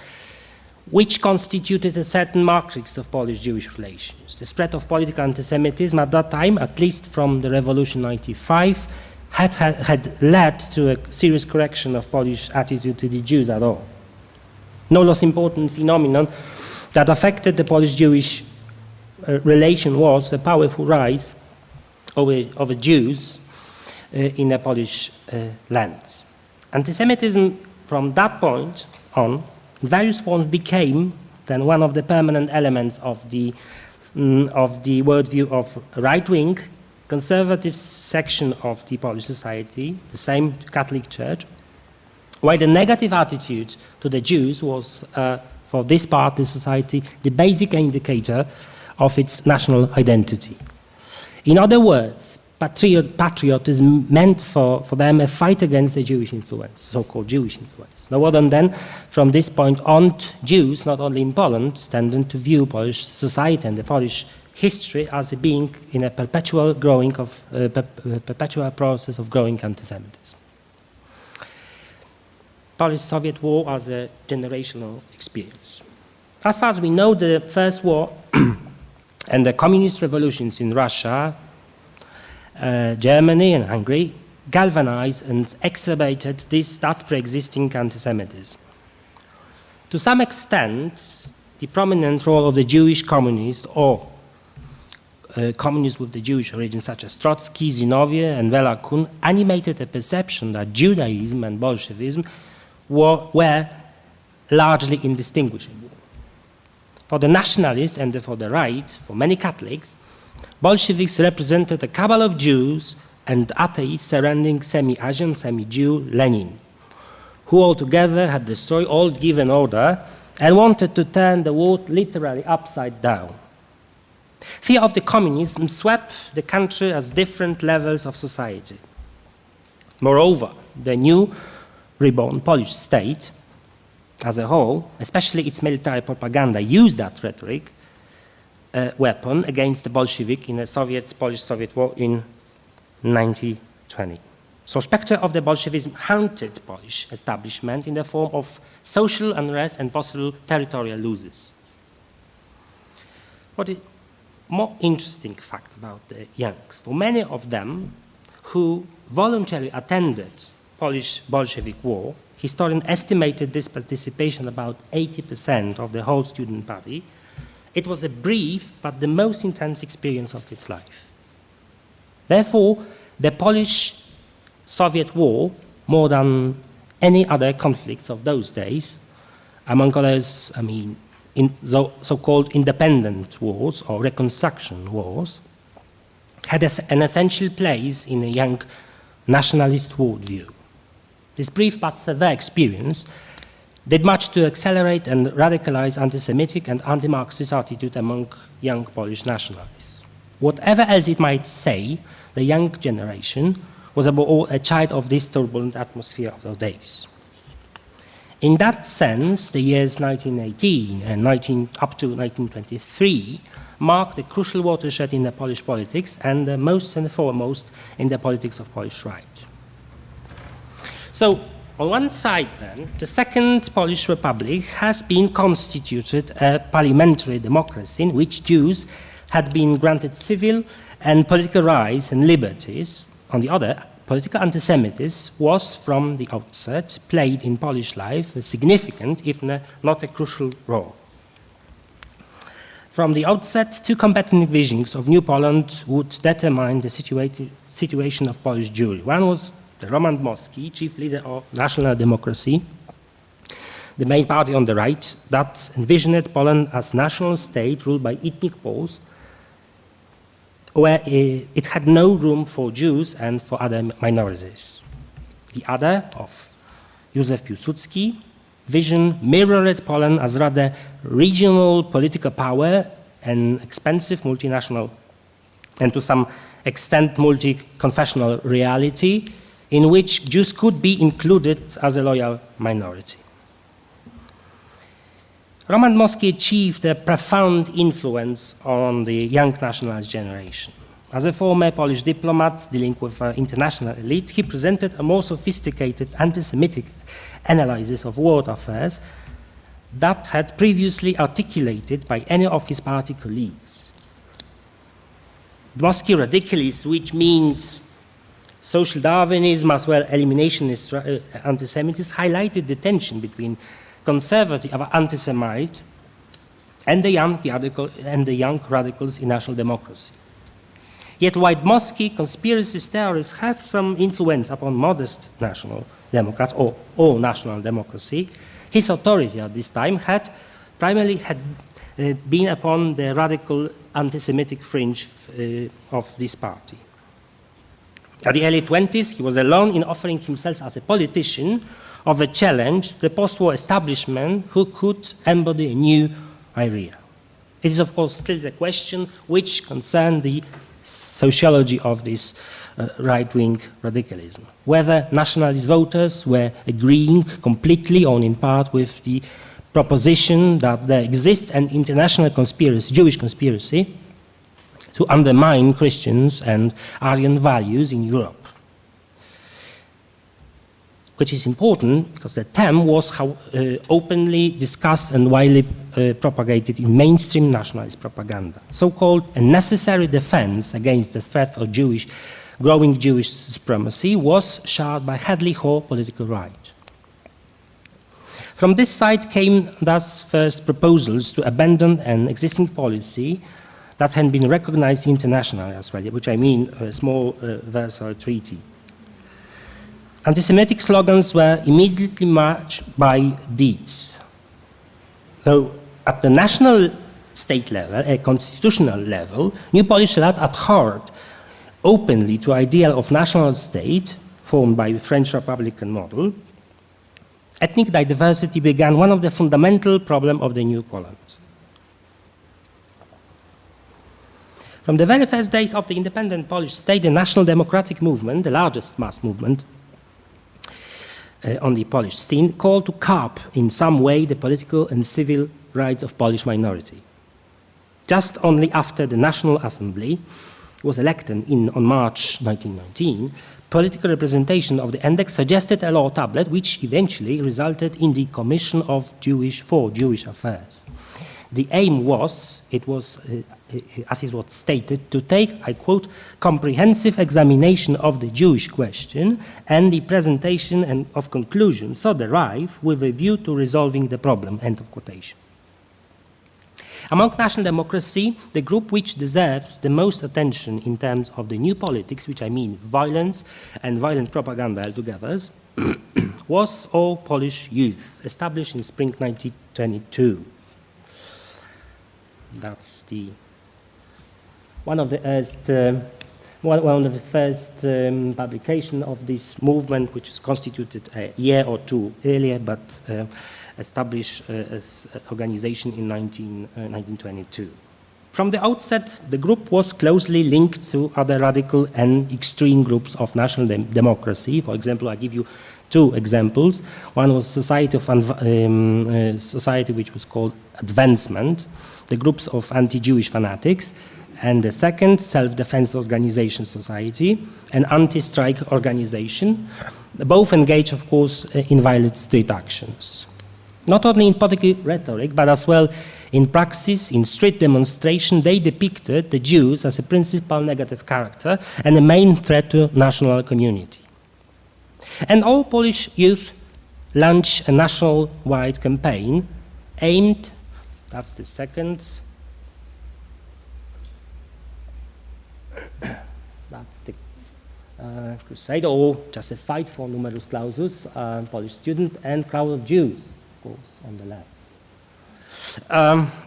which constituted a certain matrix of Polish-Jewish relations. The spread of political anti-Semitism at that time, at least from the Revolution 95, had led to a serious correction of Polish attitude to the Jews at all. No less important phenomenon that affected the Polish-Jewish relation was a powerful rise of Jews in the Polish lands. Antisemitism from that point on, in various forms, became then one of the permanent elements of the worldview of right-wing, conservative section of the Polish society, the same Catholic Church, while the negative attitude to the Jews was, for this part of the society, the basic indicator of its national identity. In other words, patriotism meant for them a fight against the Jewish influence, so-called Jewish influence. No other than, from this point on, Jews, not only in Poland, tended to view Polish society and the Polish history as a being in a perpetual process of growing anti-Semitism. Polish-Soviet War as a generational experience. As far as we know, the First War and the communist revolutions in Russia, Germany and Hungary galvanized and exacerbated that pre-existing anti-Semitism. To some extent, the prominent role of the Jewish communists or communists with the Jewish origin, such as Trotsky, Zinoviev, and Bela Kun, animated a perception that Judaism and Bolshevism were largely indistinguishable. For the nationalists and for the right, for many Catholics, Bolsheviks represented a cabal of Jews and atheists surrounding semi-Asian, semi-Jew Lenin, who altogether had destroyed all given order and wanted to turn the world literally upside down. Fear of the communism swept the country as different levels of society. Moreover, the new reborn Polish state as a whole, especially its military propaganda, used that rhetoric weapon against the Bolshevik in the Polish-Soviet War in 1920. So spectre of the Bolshevism haunted Polish establishment in the form of social unrest and possible territorial losses. What is more interesting fact about the youngs, for many of them who voluntarily attended Polish Bolshevik War, historians estimated this participation about 80% of the whole student body. It was a brief but the most intense experience of its life. Therefore, the Polish-Soviet War, more than any other conflicts of those days, among others, in so-called independent wars or reconstruction wars, had an essential place in a young nationalist worldview. This brief but severe experience did much to accelerate and radicalize anti-Semitic and anti-Marxist attitude among young Polish nationalists. Whatever else it might say, the young generation was above all a child of this turbulent atmosphere of those days. In that sense, the years 1918 and up to 1923 marked a crucial watershed in the Polish politics and the most and foremost in the politics of Polish right. So, on one side then, the Second Polish Republic has been constituted a parliamentary democracy in which Jews had been granted civil and political rights and liberties. On the other, political antisemitism was, from the outset, played in Polish life a significant, if not a crucial, role. From the outset, two competing visions of New Poland would determine the situation of Polish Jewry. One was the Roman Moski, chief leader of national democracy, the main party on the right, that envisioned Poland as national state ruled by ethnic Poles, where it had no room for Jews and for other minorities. The other, of Józef Piłsudski, vision mirrored Poland as rather regional political power and expensive multinational and to some extent multi-confessional reality in which Jews could be included as a loyal minority. Roman Moski achieved a profound influence on the young nationalist generation. As a former Polish diplomat dealing with international elite, he presented a more sophisticated anti-Semitic analysis of world affairs that had previously articulated by any of his party colleagues. Moski radicalism, which means social Darwinism as well eliminationist anti-Semitism, highlighted the tension between conservative anti-Semite and the young radicals in national democracy. Yet while Moski conspiracy theories have some influence upon modest national democrats or all national democracy, his authority at this time had primarily been upon the radical anti-Semitic fringe of this party. At the early 20s, he was alone in offering himself as a politician of a challenge to the post-war establishment who could embody a new idea. It is, of course, still the question which concerns the sociology of this right-wing radicalism, whether nationalist voters were agreeing completely or in part with the proposition that there exists an international conspiracy, Jewish conspiracy, to undermine Christians and Aryan values in Europe. Which is important because the term was openly discussed and widely propagated in mainstream nationalist propaganda. So-called a necessary defense against the threat of growing Jewish supremacy was shared by hardly whole political right. From this side came thus first proposals to abandon an existing policy that had been recognized internationally as well, which I mean a small Versailles Treaty. Anti-Semitic slogans were immediately matched by deeds. Though at the national state level, a constitutional level, New Polish Lad adhered openly to ideal of national state formed by the French Republican model. Ethnic diversity began one of the fundamental problems of the New Poland. From the very first days of the independent Polish state, the national democratic movement, the largest mass movement on the Polish scene, called to curb in some way the political and civil rights of Polish minority. Just only after the National Assembly was elected on March 1919, political representation of the index suggested a law tablet which eventually resulted in the Commission of Jewish Affairs. The aim was, as it was stated, to take, I quote, comprehensive examination of the Jewish question and the presentation of conclusions so derived with a view to resolving the problem, end of quotation. Among national democracy, the group which deserves the most attention in terms of the new politics, which I mean violence and violent propaganda altogether, was All Polish Youth, established in spring 1922. That's one of the first publication of this movement, which was constituted a year or two earlier, but established as organization in 1922. From the outset, the group was closely linked to other radical and extreme groups of national democracy. For example, I give you two examples. One was society which was called Advancement, the groups of anti-Jewish fanatics, and the second, Self-Defense Organization Society, an anti-strike organization, both engaged, of course, in violent street actions. Not only in political rhetoric, but as well in praxis, in street demonstration, they depicted the Jews as a principal negative character and a main threat to national community. And all Polish youth launched a national-wide campaign aimed, that's the second, that's the Crusade, or just a fight for Numerus Clausus, Polish student, and crowd of Jews, of course, on the left.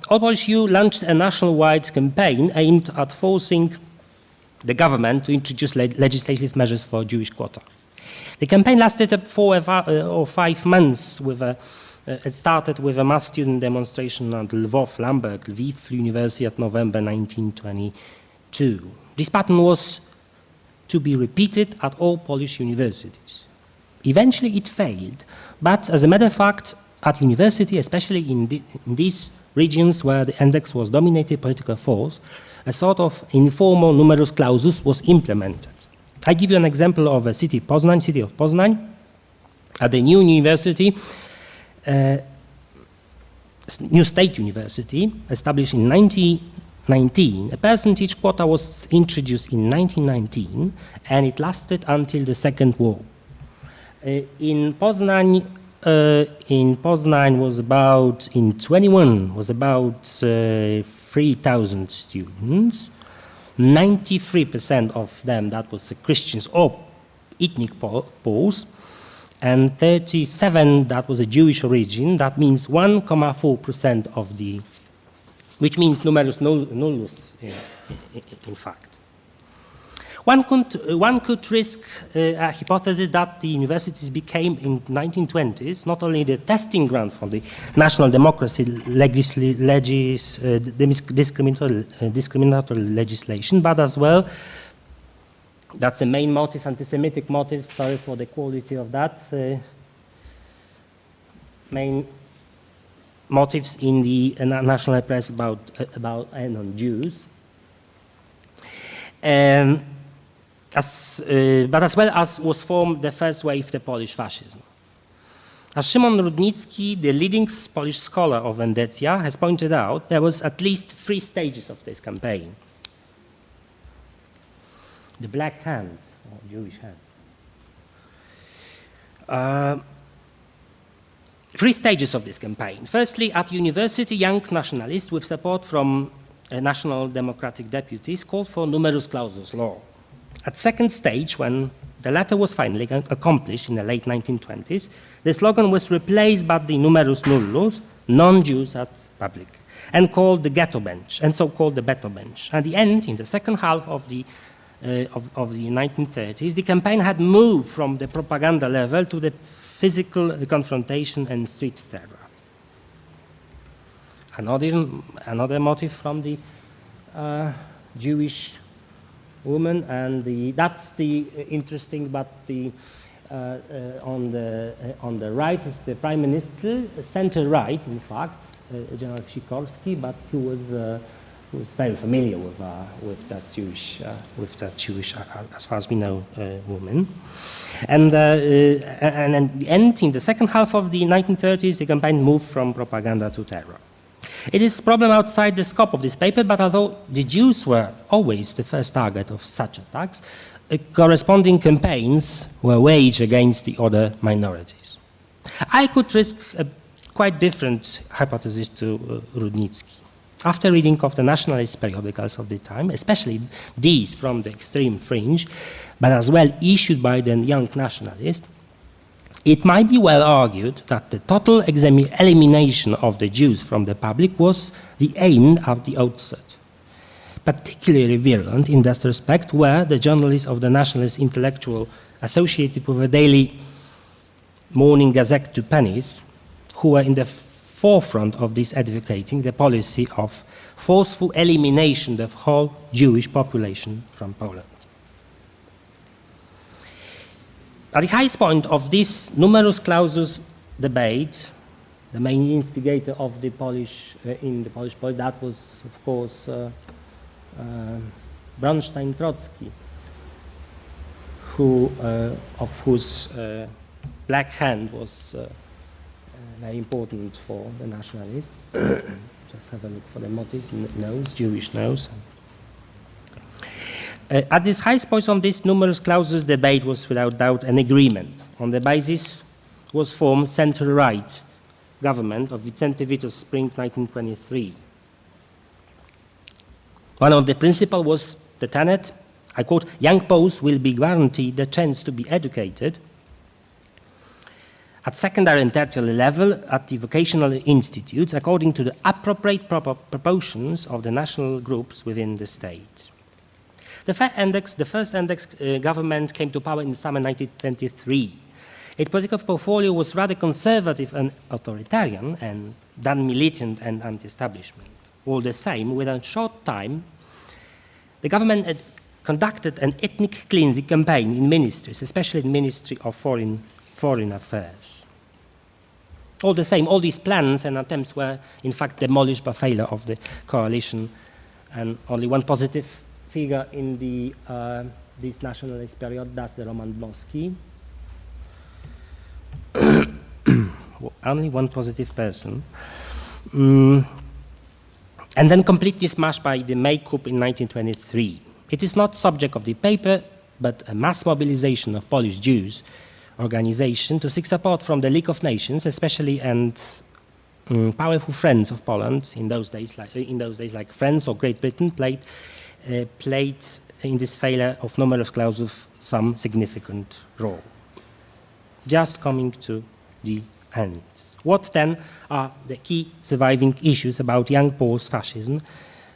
All Polish youth launched a national-wide campaign aimed at forcing the government to introduce legislative measures for Jewish quota. The campaign lasted 4 or 5 months. It started with a mass student demonstration at Lwów, Lamberg, Lviv University at November 1922. This pattern was to be repeated at all Polish universities. Eventually it failed, but as a matter of fact, at university, especially in these regions where the index was dominated political force, a sort of informal numerus clausus was implemented. I give you an example of a city of Poznań. At the new university, new state university, established in 1919, a percentage quota was introduced in 1919, and it lasted until the Second War. In Poznań was about, in 21, was about 3,000 students. 93% of them, that was Christians or ethnic Poles, and 37, that was a Jewish origin. That means 1.4% of the, which means numerus nullus, in fact. One could risk a hypothesis that the universities became, in 1920s, not only the testing ground for the national democracy discriminatory legislation, but as well, that's the main motive, anti-Semitic motive, sorry for the quality of that, main motives in the national press about and on Jews. But as well as was formed the first wave, the Polish fascism. As Szymon Rudnicki, the leading Polish scholar of Venezia, has pointed out, there was at least 3 stages of this campaign. The Black Hand, or Jewish Hand. 3 stages of this campaign. Firstly, at university, young nationalists with support from national democratic deputies called for numerus clausus law. At second stage, when the latter was finally accomplished in the late 1920s, the slogan was replaced by the numerus nullus, non-Jews at public, and called the ghetto bench, and so called the ghetto bench. At the end, in the second half of the 1930s, the campaign had moved from the propaganda level to the physical confrontation and street terror. Another motive from the Jewish woman, and that's the interesting, but on the right is the prime minister, center right, in fact, General Sikorski, but who was very familiar with that Jewish, as far as we know, woman. And at the end, in the second half of the 1930s, the campaign moved from propaganda to terror. It is a problem outside the scope of this paper, but although the Jews were always the first target of such attacks, corresponding campaigns were waged against the other minorities. I could risk a quite different hypothesis to Rudnicki. After reading of the nationalist periodicals of the time, especially these from the extreme fringe, but as well issued by the young nationalists, it might be well argued that the total elimination of the Jews from the public was the aim at the outset. Particularly virulent in that respect were the journalists of the nationalist intellectual associated with the daily morning Gazette to pennies, who were in the forefront of this, advocating the policy of forceful elimination of the whole Jewish population from Poland. At the highest point of this Numerus Clausus debate, the main instigator of the Polish, in the Polish politics, that was, of course, Bronstein-Trotsky, of whose black hand was very important for the nationalists. Just have a look for the motives, nose, Jewish nose. At this highest point on this Numerus Clausus debate was without doubt an agreement. On the basis was formed center-right government of Vicente Vito's spring 1923. One of the principles was the tenet, I quote, young Poles will be guaranteed the chance to be educated at secondary and tertiary level at the vocational institutes according to the appropriate proportions of the national groups within the state. The first index government came to power in the summer 1923. Its political portfolio was rather conservative and authoritarian and than militant and anti-establishment. All the same, within a short time, the government had conducted an ethnic cleansing campaign in ministries, especially in Ministry of Foreign Affairs. All the same, all these plans and attempts were in fact demolished by failure of the coalition, and only one positive figure in the this nationalist period, that's the Roman Dmowski. Only one positive person. And then completely smashed by the May coup in 1923. It is not subject of the paper, but a mass mobilization of Polish Jews organization to seek support from the League of Nations, especially and powerful friends of Poland in those days, like France or Great Britain, played in this failure of Numerus Clausus some significant role. Just coming to the end. What then are the key surviving issues about young Poles' fascism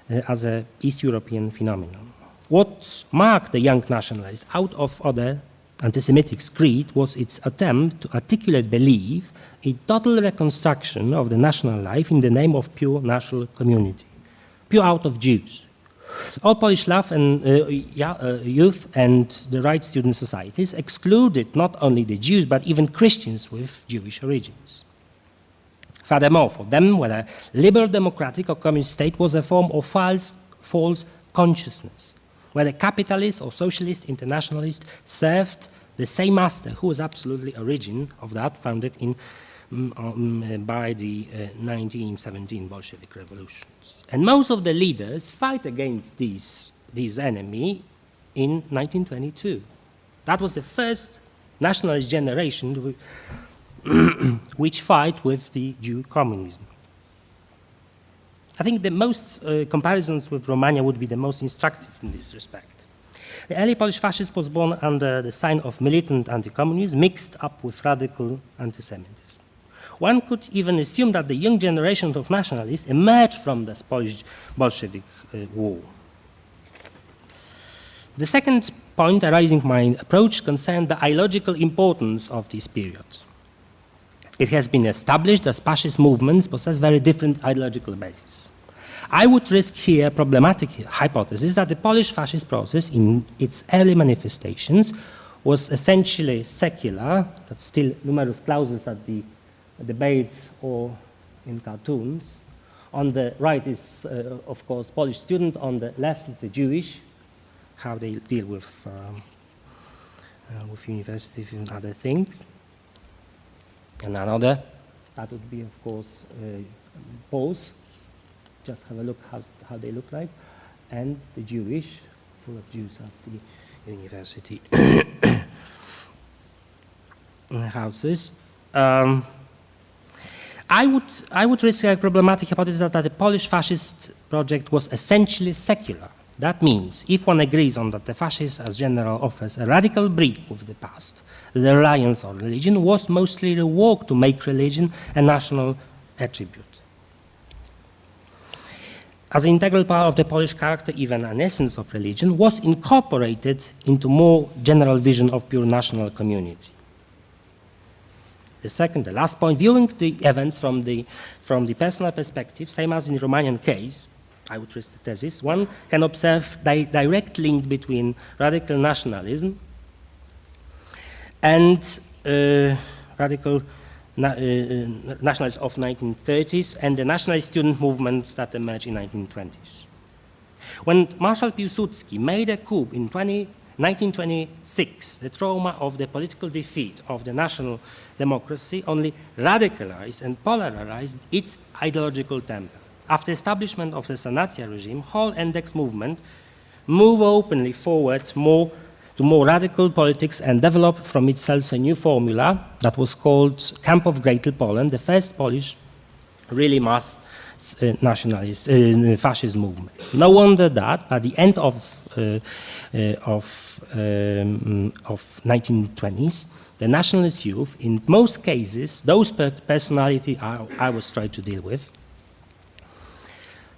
as an East European phenomenon? What marked the young nationalists out of other anti-Semitic creed was its attempt to articulate belief in total reconstruction of the national life in the name of pure national community, pure out of Jews. All Polish love and youth and the right student societies excluded not only the Jews but even Christians with Jewish origins. Furthermore, for them, whether liberal democratic or communist state was a form of false consciousness, whether capitalist or socialist internationalist served the same master who was absolutely origin of that, founded in by the 1917 Bolshevik revolutions. And most of the leaders fight against this enemy in 1922. That was the first nationalist generation which fight with the Jew communism. I think the most comparisons with Romania would be the most instructive in this respect. The early Polish fascism was born under the sign of militant anti-communism mixed up with radical anti-Semitism. One could even assume that the young generation of nationalists emerged from this Polish Bolshevik war. The second point arising my approach concerned the ideological importance of these periods. It has been established that fascist movements possess very different ideological bases. I would risk here a problematic hypothesis that the Polish fascist process in its early manifestations was essentially secular, that's still Numerus Clausus at the debates or in cartoons. On the right is, of course, Polish student, on the left is the Jewish, how they deal with universities and other things. And another, that would be, of course, Poles. Just have a look how they look like. And the Jewish, full of Jews at the university houses. I would risk a problematic hypothesis that the Polish fascist project was essentially secular. That means, if one agrees on that the fascists as general offers a radical break with the past, the reliance on religion was mostly the work to make religion a national attribute. As an integral part of the Polish character, even an essence of religion was incorporated into more general vision of pure national community. The last point, viewing the events from the personal perspective, same as in the Romanian case, I would risk the thesis, one can observe direct link between radical nationalism and radical nationalists of 1930s and the nationalist student movements that emerged in 1920s. When Marshal Piłsudski made a coup in 1926, the trauma of the political defeat of the national democracy only radicalized and polarized its ideological temper. After establishment of the Sanacja regime, whole index movement moved openly forward to more radical politics and developed from itself a new formula that was called Camp of Greater Poland, the first Polish really mass nationalist fascist movement. No wonder that by the end of 1920s, the nationalist youth, in most cases, those personalities I was trying to deal with,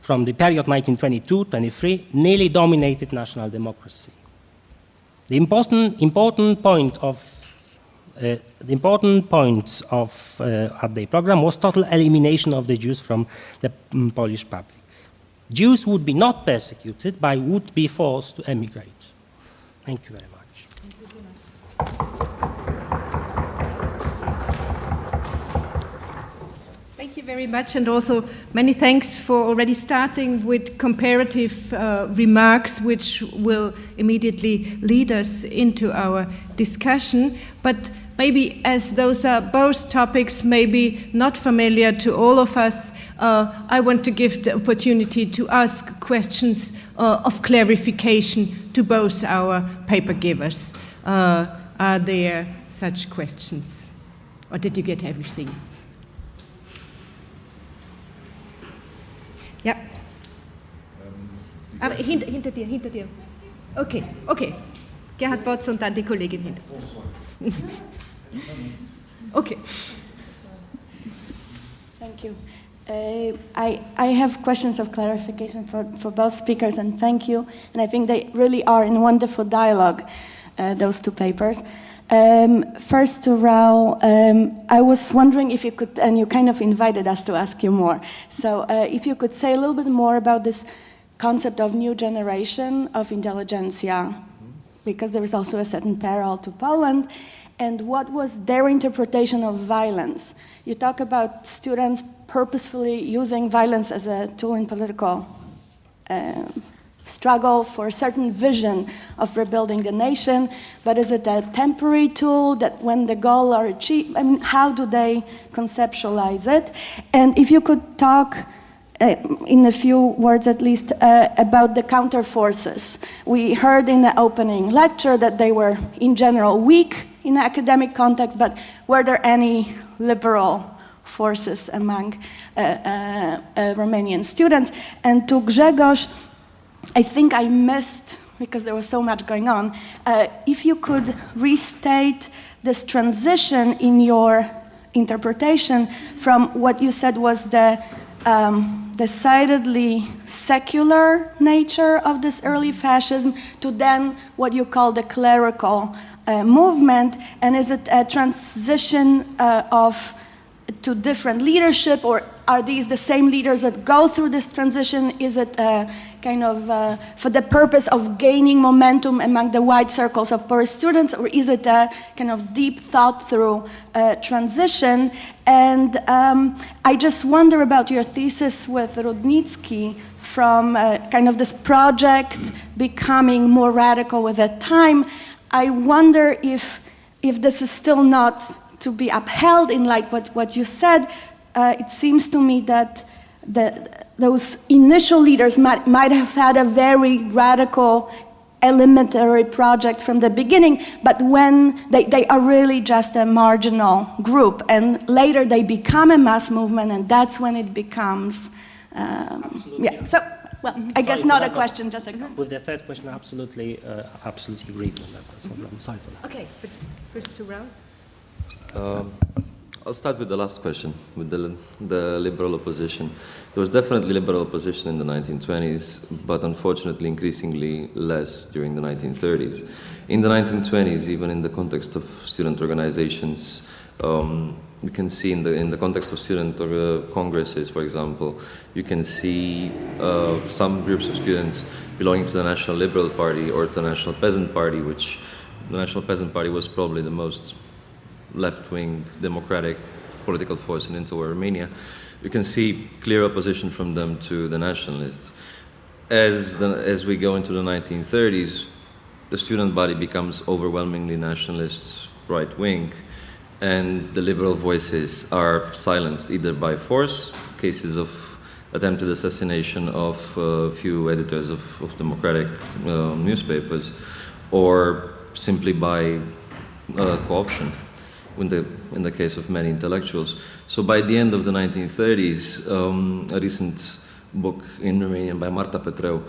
from the period 1922-23, nearly dominated national democracy. The important point at the program was total elimination of the Jews from the Polish public. Jews would be not persecuted, but would be forced to emigrate. Thank you very much. Thank you very much, and also many thanks for already starting with comparative remarks, which will immediately lead us into our discussion. But maybe as those are both topics maybe not familiar to all of us, I want to give the opportunity to ask questions of clarification to both our paper givers. Are there such questions? Or did you get everything? Ja. Aber hinter dir. Okay. Gerhard Botz und dann die Kollegin hinter. Okay. Thank you. I have questions of clarification for both speakers, and thank you. And I think they really are in wonderful dialogue, those two papers. First to Raul, I was wondering if you could, and you kind of invited us to ask you more, so if you could say a little bit more about this concept of new generation of intelligentsia, because there is also a certain parallel to Poland, and what was their interpretation of violence. You talk about students purposefully using violence as a tool in political struggle for a certain vision of rebuilding the nation, but is it a temporary tool that when the goal are achieved, I mean, how do they conceptualize it? And if you could talk in a few words at least about the counter forces. We heard in the opening lecture that they were in general weak in the academic context, but were there any liberal forces among Romanian students? And to Grzegorz, I think I missed, because there was so much going on, if you could restate this transition in your interpretation from what you said was the decidedly secular nature of this early fascism to then what you call the clerical movement, and is it a transition to different leadership, or are these the same leaders that go through this transition? Is it kind of for the purpose of gaining momentum among the wide circles of Polish students, or is it a kind of deep thought through transition? And I just wonder about your thesis with Rudnicki from kind of this project becoming more radical with the time. I wonder if this is still not to be upheld in light of what you said. It seems to me that those initial leaders might have had a very radical elementary project from the beginning, but when they are really just a marginal group, and later they become a mass movement, and that's when it becomes, yeah. So, well, I guess not a question, just a comment. With the third question, absolutely agree with that. I'm sorry for that. Okay, but first to Raul. I'll start with the last question, with the liberal opposition. There was definitely liberal opposition in the 1920s, but unfortunately increasingly less during the 1930s. In the 1920s, even in the context of student organizations, you can see in the context of student congresses, for example, you can see some groups of students belonging to the National Liberal Party or to the National Peasant Party, which the National Peasant Party was probably the most left-wing democratic political force in interwar Romania. You can see clear opposition from them to the nationalists. As we go into the 1930s, the student body becomes overwhelmingly nationalist, right-wing, and the liberal voices are silenced either by force, cases of attempted assassination of a few editors of democratic newspapers, or simply by co-option in the case of many intellectuals. So by the end of the 1930s, a recent book in Romanian by Marta Petreu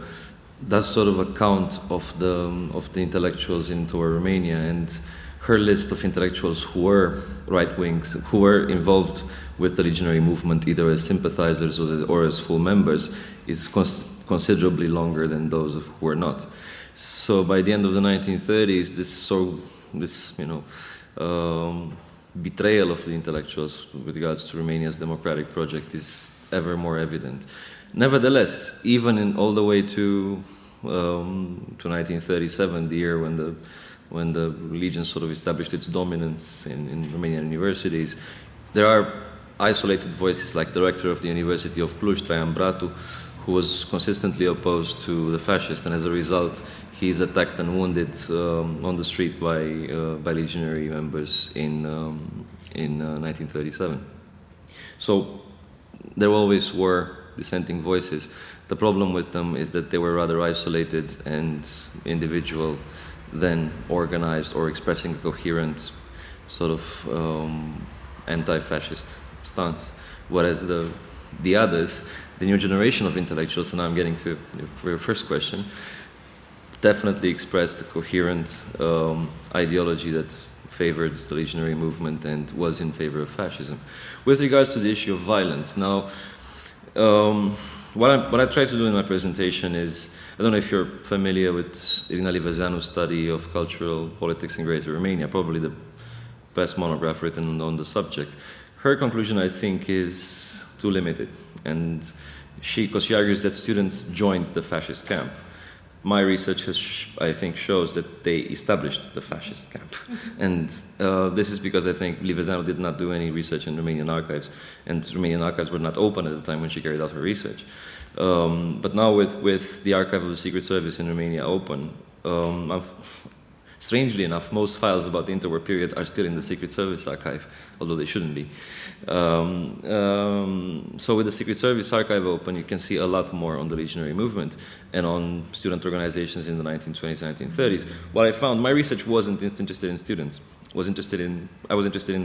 does sort of a count of the intellectuals in interwar Romania, and her list of intellectuals who were right-wings, who were involved with the legionary movement either as sympathizers or as full members, is considerably longer than those who were not. So by the end of the 1930s, this betrayal of the intellectuals with regards to Romania's democratic project is ever more evident. Nevertheless, even all the way to 1937, the year when the religion sort of established its dominance in Romanian universities, there are isolated voices like the rector of the University of Cluj, Traian Bratu, who was consistently opposed to the fascists, and as a result, he's attacked and wounded on the street by legionary members in 1937. So there always were dissenting voices. The problem with them is that they were rather isolated and individual than organized or expressing a coherent sort of anti-fascist stance. Whereas the others, the new generation of intellectuals, and now I'm getting to your first question, definitely expressed a coherent ideology that favored the legionary movement and was in favor of fascism. With regards to the issue of violence, now, what I try to do in my presentation is, I don't know if you're familiar with Irina Livezeanu's study of cultural politics in Greater Romania, probably the best monograph written on the subject. Her conclusion, I think, is too limited, and because she argues that students joined the fascist camp. My research, I think, shows that they established the fascist camp. And this is because I think Livezeanu did not do any research in Romanian archives, and Romanian archives were not open at the time when she carried out her research. But now with the archive of the Secret Service in Romania open, strangely enough, most files about the interwar period are still in the Secret Service archive, although they shouldn't be. So with the Secret Service archive open, you can see a lot more on the legionary movement and on student organizations in the 1920s, 1930s. What I found, my research wasn't interested in students. I was interested in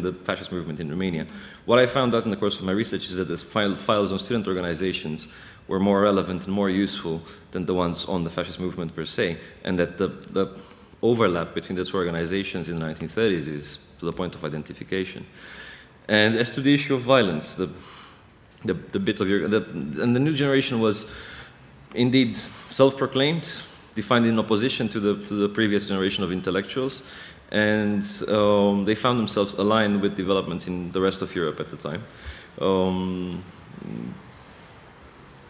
the fascist movement in Romania. What I found out in the course of my research is that the files on student organizations were more relevant and more useful than the ones on the fascist movement per se, and that the overlap between the two organizations in the 1930s is to the point of identification. And as to the issue of violence, the bit of and the new generation was indeed self-proclaimed, defined in opposition to the previous generation of intellectuals, and they found themselves aligned with developments in the rest of Europe at the time.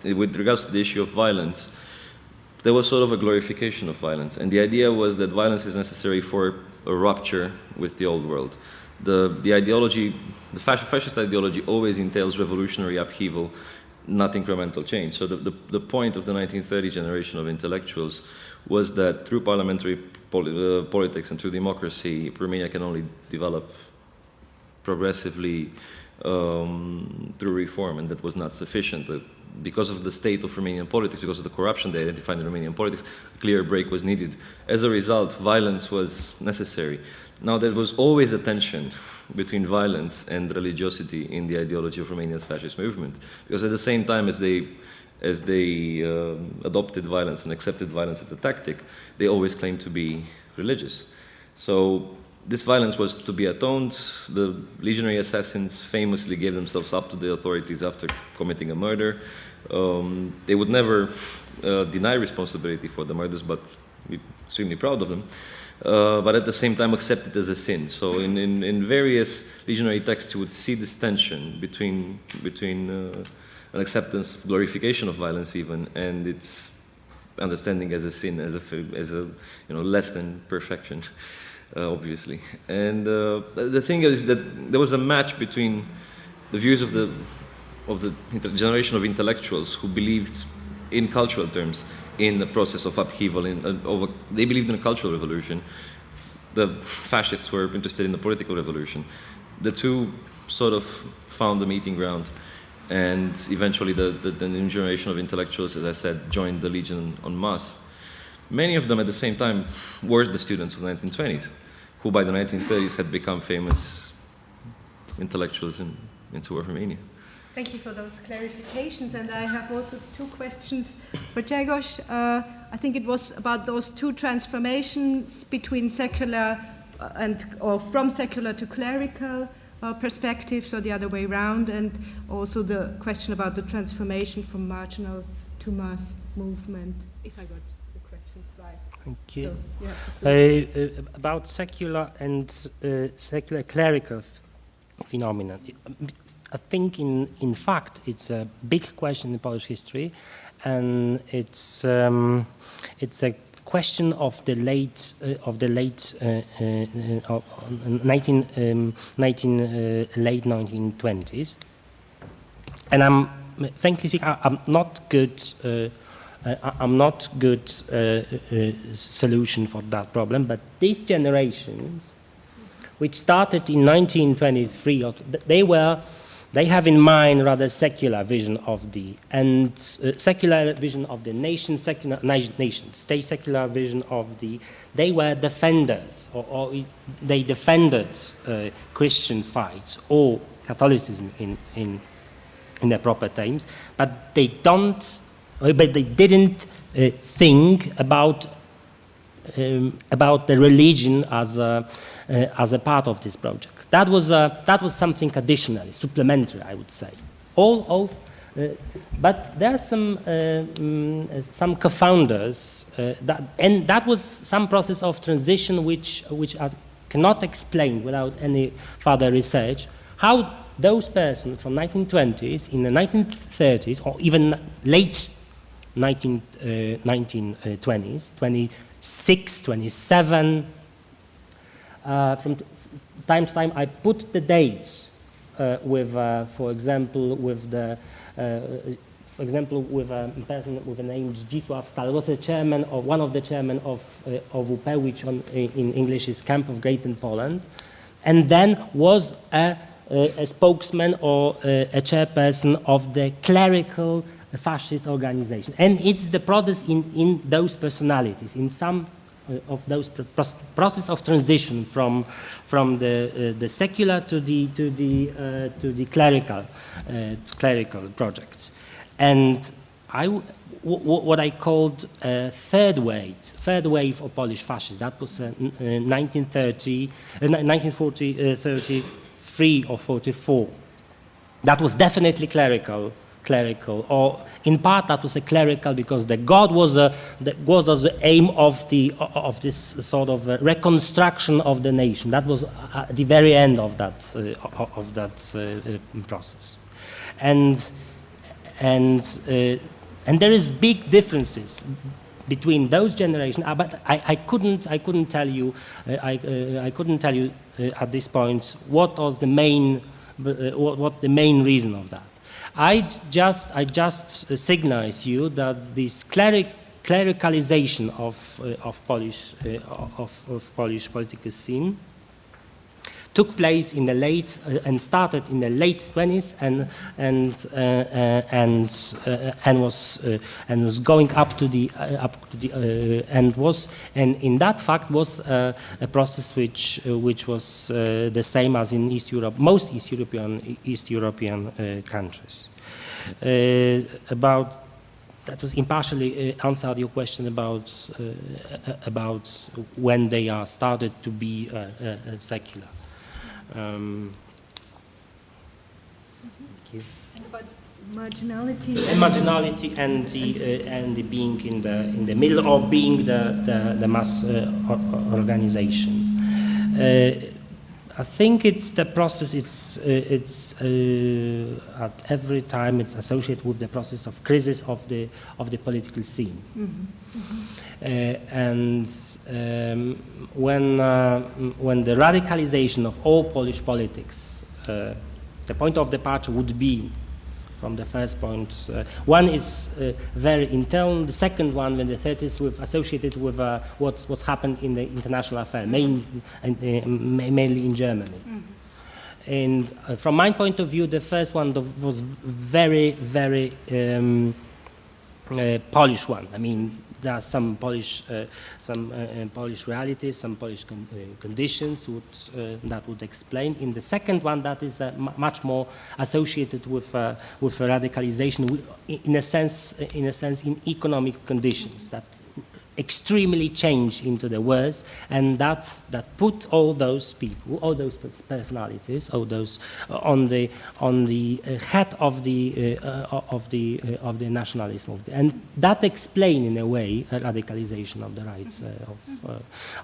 With regards to the issue of violence, there was sort of a glorification of violence, and the idea was that violence is necessary for a rupture with the old world. The ideology, the fascist ideology always entails revolutionary upheaval, not incremental change. So the point of the 1930 generation of intellectuals was that through parliamentary politics and through democracy, Romania can only develop progressively through reform, and that was not sufficient. Because of the state of Romanian politics, because of the corruption they identified in Romanian politics, a clear break was needed. As a result, violence was necessary. Now, there was always a tension between violence and religiosity in the ideology of Romania's fascist movement, because at the same time as they adopted violence and accepted violence as a tactic, they always claimed to be religious. So this violence was to be atoned. The legionary assassins famously gave themselves up to the authorities after committing a murder. They would never deny responsibility for the murders, but we're extremely proud of them. But at the same time accept it as a sin. So in various legionary texts you would see this tension between an acceptance of glorification of violence even, and its understanding as a sin, as a less than perfection, obviously. And the thing is that there was a match between the views of the generation of intellectuals who believed in cultural terms in the process of upheaval. They believed in a cultural revolution. The fascists were interested in the political revolution. The two sort of found a meeting ground, and eventually the new generation of intellectuals, as I said, joined the Legion en masse. Many of them at the same time were the students of the 1920s, who by the 1930s had become famous intellectuals in Romania. Thank you for those clarifications, and I have also two questions for Grzegorz. I think it was about those two transformations between secular or from secular to clerical perspectives, or the other way around, and also the question about the transformation from marginal to mass movement, if I got the questions right. Thank you. So, about secular and secular clerical phenomenon. I think, in fact, it's a big question in Polish history, and it's a question of the late 1920s. And frankly speaking, I'm not good. I'm not good solution for that problem. But these generations, which started in 1923, they have in mind rather secular vision of the secular vision of the nation, secular nation state, secular vision of the. They were defenders, or they defended Christian faith or Catholicism in their proper terms, but they didn't think about the religion as a part of this project. That was something additional, supplementary, I would say. But there are some co-founders, and that was some process of transition which I cannot explain without any further research. How those persons from 1920s, in the 1930s, or even late 1920s, 26, 27. From time to time, I put the dates with, for example, with a person with the name Zdzisław Stal. Was a chairman, or one of the chairmen of UP, which in English is Camp of Greater Poland, and then was a spokesman or a chairperson of the clerical fascist organization. And it's the process in those personalities, in some of those process of transition from the secular to the clerical project. And what I called third wave of Polish fascists. That was 1933 or 44. That was definitely clerical, or in part that was a clerical because the God was the aim of this sort of reconstruction of the nation. That was at the very end of that process, and there is big differences between those generations. But I couldn't tell you at this point what was the main reason of that. I just signalize you that this clericalization of Polish political scene took place in the late and started in the late 20s and was going up to the and in that fact was a process which was the same as in East Europe, most East European countries. About that was impartially answered your question about when they are started to be secular. Thank you. And about marginality. And marginality and the being in the middle, or being the mass organization. I think it's the process. It's at every time it's associated with the process of crisis of the political scene. And when the radicalization of all Polish politics, the point of departure would be from the first point. One is very internal. The second one, when the third is associated with what's happened in the international affair, mainly in Germany. And from my point of view, the first one was very, very Polish one. I mean, there are some Polish realities, some Polish conditions that would explain. In the second one, that is much more associated with radicalization, in a sense, in economic conditions that extremely change into the worse, and that put all those people, all those personalities, all those on the head of the nationalism, and that explain in a way a radicalization of the rights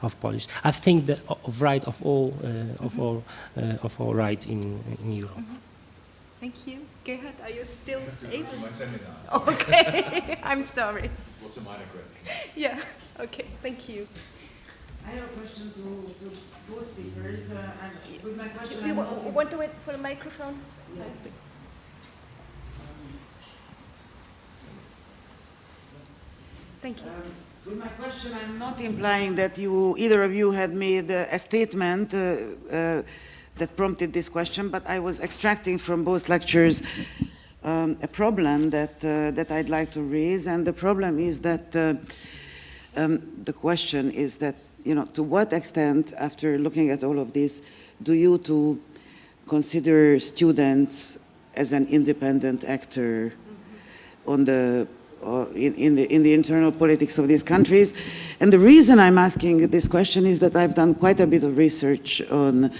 of Polish. I think of right of all right in Europe. Thank you. Gerhard, are you still able? able? My seminar. Okay, I'm sorry. It was a minor question. Yeah, okay, thank you. I have a question to both speakers. With my question, You want to wait for the microphone? Yes. Thank you. With my question, I'm not implying that either of you had made a statement that prompted this question, but I was extracting from both lectures a problem that I'd like to raise, and the problem is that the question is that, to what extent, after looking at all of this, do you two consider students as an independent actor on the in the internal politics of these countries? And the reason I'm asking this question is that I've done quite a bit of research on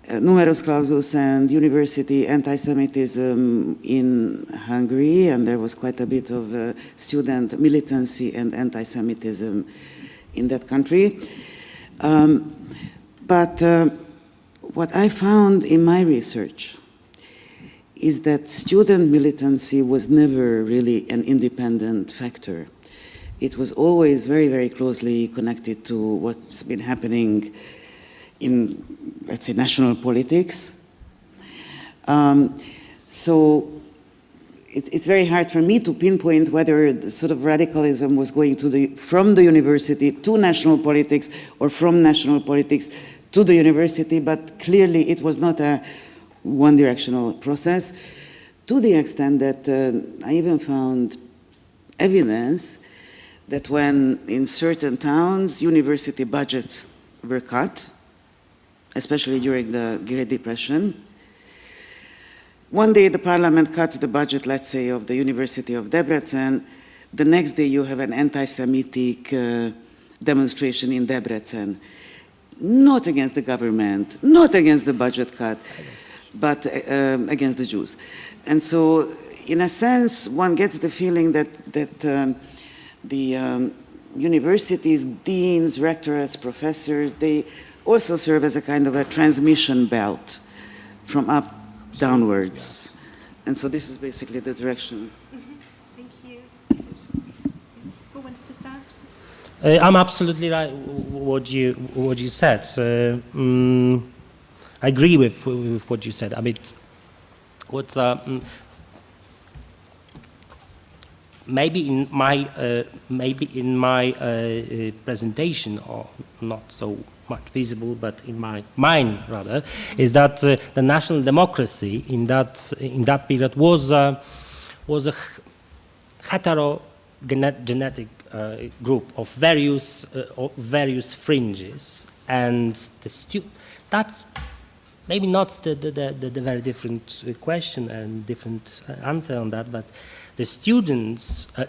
Numerus Clausus and university anti-Semitism in Hungary, and there was quite a bit of student militancy and anti-Semitism in that country. But what I found in my research is that student militancy was never really an independent factor. It was always very, very closely connected to what's been happening in, let's say, national politics. So it's very hard for me to pinpoint whether the sort of radicalism was going from the university to national politics or from national politics to the university, but clearly it was not a one-directional process, to the extent that I even found evidence that when in certain towns university budgets were cut, especially during the Great Depression. One day the parliament cuts the budget, let's say, of the University of Debrecen. The next day you have an anti-Semitic demonstration in Debrecen. Not against the government, not against the budget cut, but against the Jews. And so, in a sense, one gets the feeling that the universities, deans, rectorates, professors, they also serve as a kind of a transmission belt from up downwards. And so this is basically the direction. Thank you. Who wants to start? I'm absolutely right what you said. I agree with what you said. I mean, what's maybe in my presentation, or not so much visible, but in my mind rather, is that the national democracy in that period was a heterogenetic group of various fringes, and that's maybe not the very different question and different answer on that, but the students who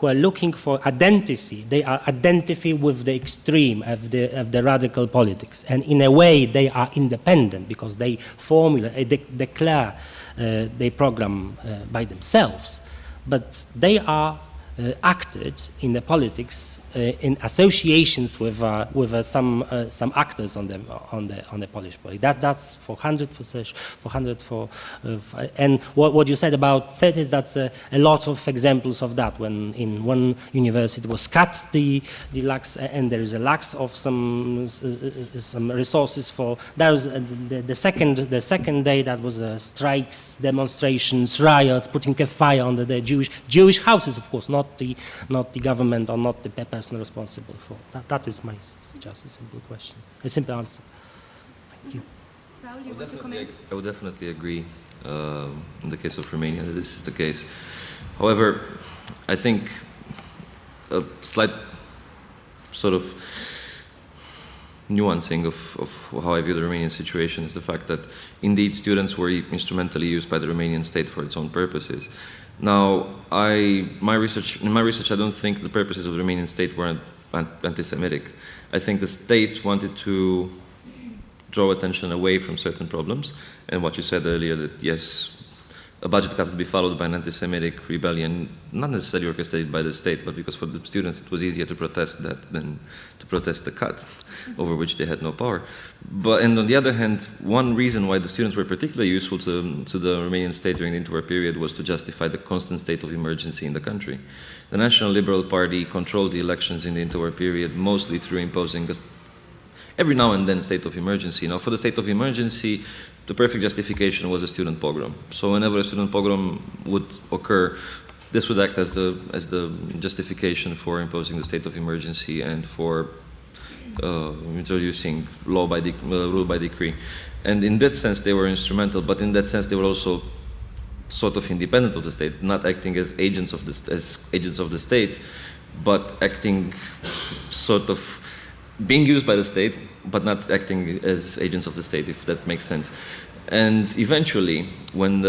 are looking for identity, they are identify with the extreme of the radical politics, and in a way they are independent because they formulate, they declare their program by themselves, but they are acted in the politics in associations with some actors on the Polish politics. That's 400 and what you said about 30s, that's a lot of examples of that. When in one university was cut the lax, and there is a lax of some resources for. There was the second day that was strikes, demonstrations, riots, putting a fire under the Jewish houses, of course, not the government or not the person responsible for that. That is my just a simple question, a simple answer. Thank you. Raul, you want to comment? I would definitely agree in the case of Romania that this is the case. However, I think a slight sort of nuancing of how I view the Romanian situation is the fact that indeed students were instrumentally used by the Romanian state for its own purposes. Now, in my research, I don't think the purposes of the Romanian state were anti-Semitic. I think the state wanted to draw attention away from certain problems, and what you said earlier, that yes, a budget cut would be followed by an anti-Semitic rebellion, not necessarily orchestrated by the state, but because for the students it was easier to protest that than to protest the cut, over which they had no power. And on the other hand, one reason why the students were particularly useful to the Romanian state during the interwar period was to justify the constant state of emergency in the country. The National Liberal Party controlled the elections in the interwar period mostly through imposing every now and then state of emergency. Now, for the state of emergency, the perfect justification was a student pogrom. So whenever a student pogrom would occur, this would act as the justification for imposing the state of emergency and for introducing rule by decree. And in that sense, they were instrumental, but in that sense, they were also sort of independent of the state, not acting as agents of the state, but acting sort of being used by the state, but not acting as agents of the state, if that makes sense. And eventually, when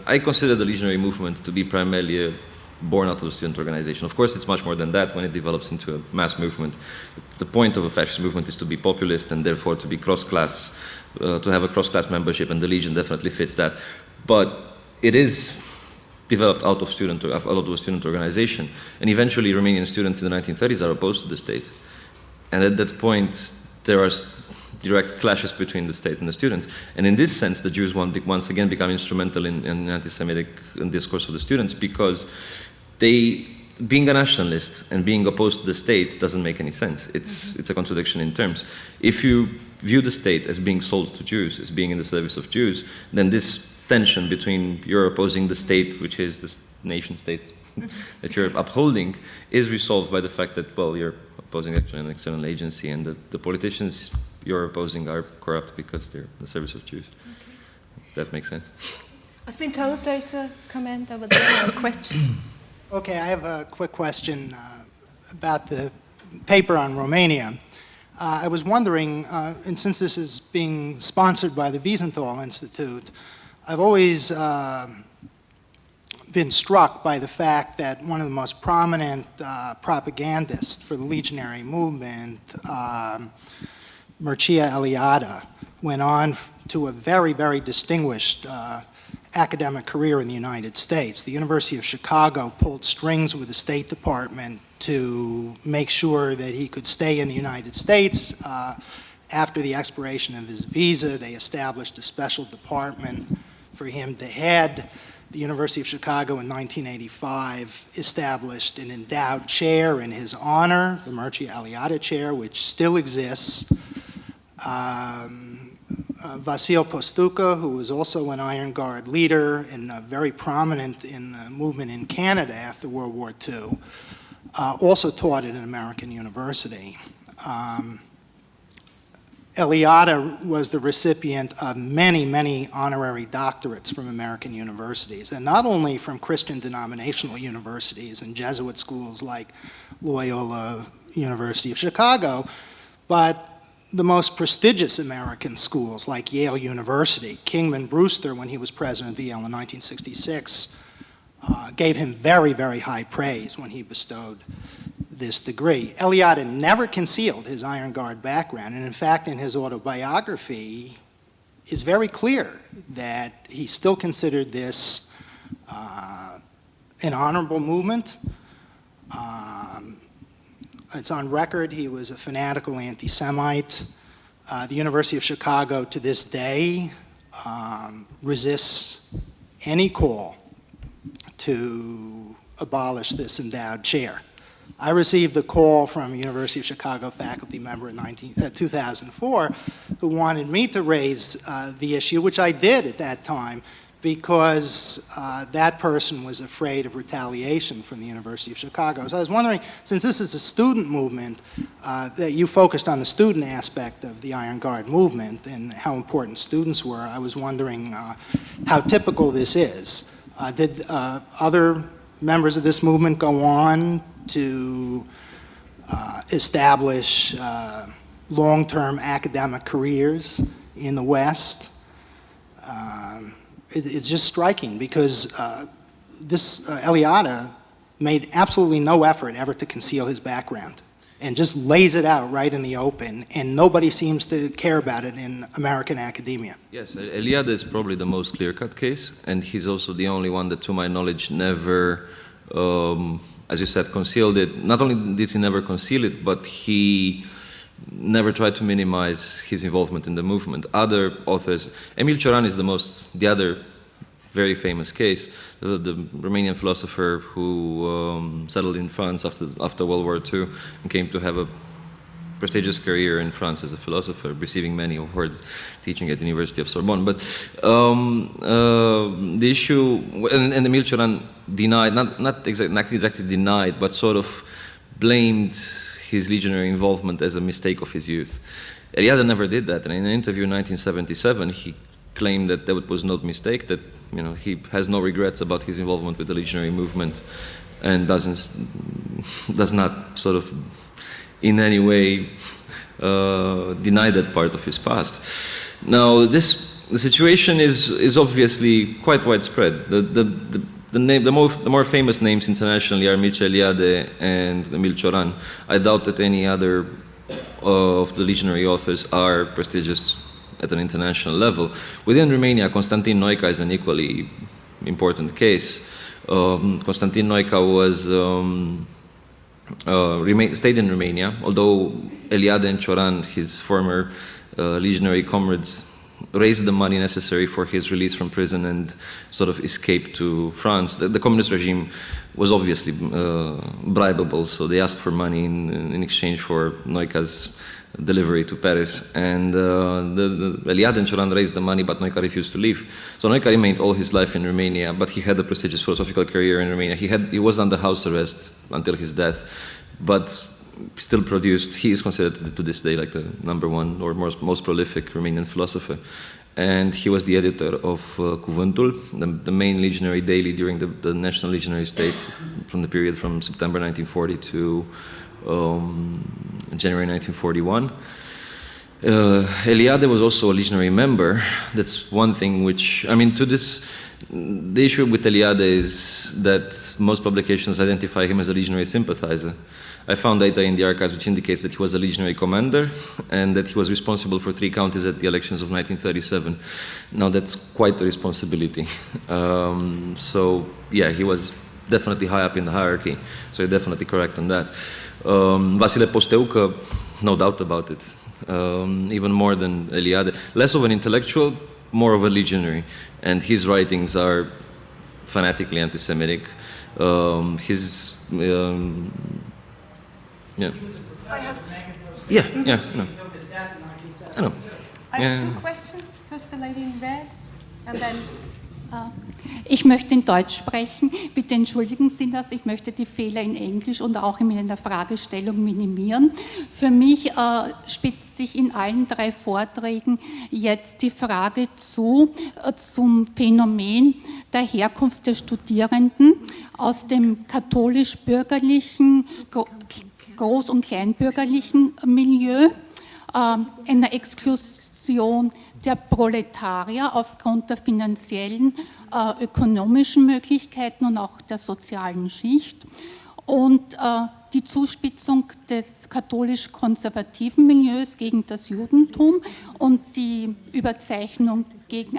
I consider the legionary movement to be primarily born out of a student organization. Of course, it's much more than that when it develops into a mass movement. The point of a fascist movement is to be populist and therefore to be cross-class, to have a cross-class membership, and the Legion definitely fits that. But it is developed out of a student organization. And eventually, Romanian students in the 1930s are opposed to the state. And at that point, there are direct clashes between the state and the students. And in this sense, the Jews once again become instrumental in anti-Semitic discourse of the students, because being a nationalist and being opposed to the state doesn't make any sense. It's a contradiction in terms. If you view the state as being sold to Jews, as being in the service of Jews, then this tension between you're opposing the state, which is this nation state that you're upholding, is resolved by the fact that, well, you're opposing actually an external agency, and the politicians you're opposing are corrupt because they're in the service of Jews. Okay. That makes sense. I've been told there's a comment over there, or a question. Okay, I have a quick question about the paper on Romania. I was wondering, and since this is being sponsored by the Wiesenthal Institute, I've always been struck by the fact that one of the most prominent propagandists for the legionary movement, Mircea Eliade, went on to a very, very distinguished academic career in the United States. The University of Chicago pulled strings with the State Department to make sure that he could stay in the United States. After the expiration of his visa, they established a special department for him to head. The University of Chicago in 1985 established an endowed chair in his honor, the Mircea Eliade Chair, which still exists. Vasil Kostuka, who was also an Iron Guard leader and very prominent in the movement in Canada after World War II, also taught at an American university. Eliade was the recipient of many, many honorary doctorates from American universities, and not only from Christian denominational universities and Jesuit schools like Loyola University of Chicago, but the most prestigious American schools like Yale University. Kingman Brewster, when he was president of Yale in 1966, gave him very, very high praise when he bestowed this degree. Eliade never concealed his Iron Guard background, and in fact, in his autobiography, is very clear that he still considered this an honorable movement. It's on record he was a fanatical anti-Semite. The University of Chicago to this day resists any call to abolish this endowed chair. I received a call from a University of Chicago faculty member in 2004 who wanted me to raise the issue, which I did at that time, because that person was afraid of retaliation from the University of Chicago. So I was wondering, since this is a student movement, that you focused on the student aspect of the Iron Guard movement and how important students were, I was wondering how typical this is. Did other members of this movement go on to establish long-term academic careers in the West? It's just striking because Eliade made absolutely no effort ever to conceal his background and just lays it out right in the open, and nobody seems to care about it in American academia. Yes, Eliade is probably the most clear-cut case, and he's also the only one that, to my knowledge, never, as you said, concealed it. Not only did he never conceal it, but he never tried to minimize his involvement in the movement. Other authors, Emil Cioran is the other very famous case, the Romanian philosopher who settled in France after World War II and came to have a prestigious career in France as a philosopher, receiving many awards, teaching at the University of Sorbonne. But the issue, and Emil Cioran denied, not exactly denied, but sort of blamed his legionary involvement as a mistake of his youth. Eliade never did that, and in an interview in 1977, he claimed that that was no mistake, that he has no regrets about his involvement with the legionary movement, and does not sort of in any way deny that part of his past. Now, the situation is obviously quite widespread. The more famous names internationally are Mircea Eliade and Emil Cioran. I doubt that any other of the legionary authors are prestigious at an international level. Within Romania, Constantin Noica is an equally important case. Constantin Noica stayed in Romania, although Eliade and Cioran, his former legionary comrades, raised the money necessary for his release from prison and sort of escape to France. The communist regime was obviously bribable, so they asked for money in exchange for Noica's delivery to Paris. And Eliade and Cioran raised the money, but Noica refused to leave. So Noica remained all his life in Romania, but he had a prestigious philosophical career in Romania. He was under house arrest until his death, but still produced. He is considered to this day like the #1 or most prolific Romanian philosopher. And he was the editor of Cuvântul, the main legionary daily during the National Legionary State from the period from September 1940 to January 1941. Eliade was also a legionary member. That's one thing which, the issue with Eliade is that most publications identify him as a legionary sympathizer. I found data in the archives which indicates that he was a legionary commander and that he was responsible for 3 counties at the elections of 1937. Now that's quite a responsibility. So yeah, he was definitely high up in the hierarchy, so you're definitely correct on that. Vasile Posteucă, no doubt about it, even more than Eliade. Less of an intellectual, more of a legionary, and his writings are fanatically anti-Semitic. Yeah. I know. I have 2 questions. First the lady in red, and then... Ich möchte in Deutsch sprechen. Bitte entschuldigen Sie das. Ich möchte die Fehler in Englisch und auch in der Fragestellung minimieren. Für mich spitzt sich in allen 3 Vorträgen jetzt die Frage zum Phänomen der Herkunft der Studierenden aus dem katholisch-bürgerlichen, groß- und kleinbürgerlichen Milieu einer Exklusion der Proletarier aufgrund der finanziellen, ökonomischen Möglichkeiten und auch der sozialen Schicht und die Zuspitzung des katholisch-konservativen Milieus gegen das Judentum und die Überzeichnung gegen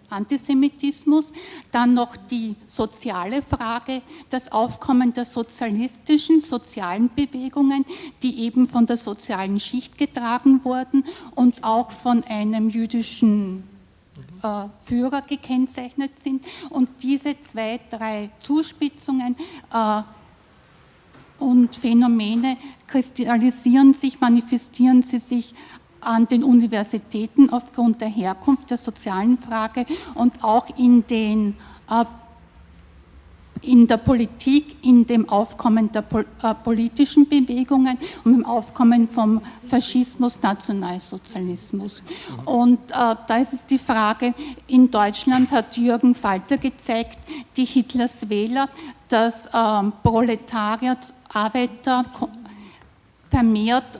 Antisemitismus, dann noch die soziale Frage, das Aufkommen der sozialistischen, sozialen Bewegungen, die eben von der sozialen Schicht getragen wurden und auch von einem jüdischen Führer gekennzeichnet sind. Und diese 2, 3 Zuspitzungen und Phänomene kristallisieren sich, manifestieren sie sich an den Universitäten aufgrund der Herkunft der sozialen Frage und auch in der Politik, in dem Aufkommen der politischen Bewegungen und im Aufkommen vom Faschismus, Nationalsozialismus. Und da ist es die Frage, in Deutschland hat Jürgen Falter gezeigt, die Hitlers Wähler, dass Proletarier, Arbeiter vermehrt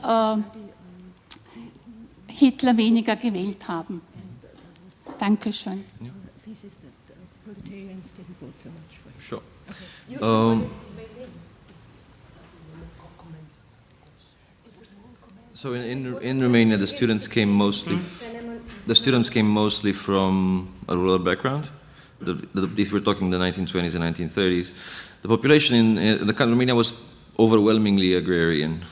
Hitler weniger gewählt haben. Dankeschön. Sure. So in Romania, the students came mostly from a rural background. If we're talking the 1920s and 1930s, the population in Romania was overwhelmingly agrarian,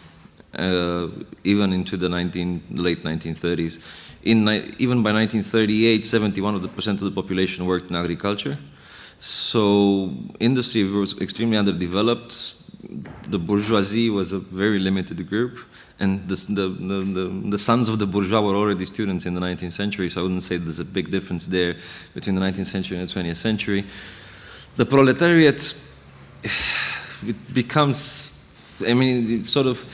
even into the late 1930s. Even by 1938, 71% of the population worked in agriculture. So industry was extremely underdeveloped. The bourgeoisie was a very limited group, and the sons of the bourgeois were already students in the 19th century, so I wouldn't say there's a big difference there between the 19th century and the 20th century. The proletariat, it becomes, I mean, it sort of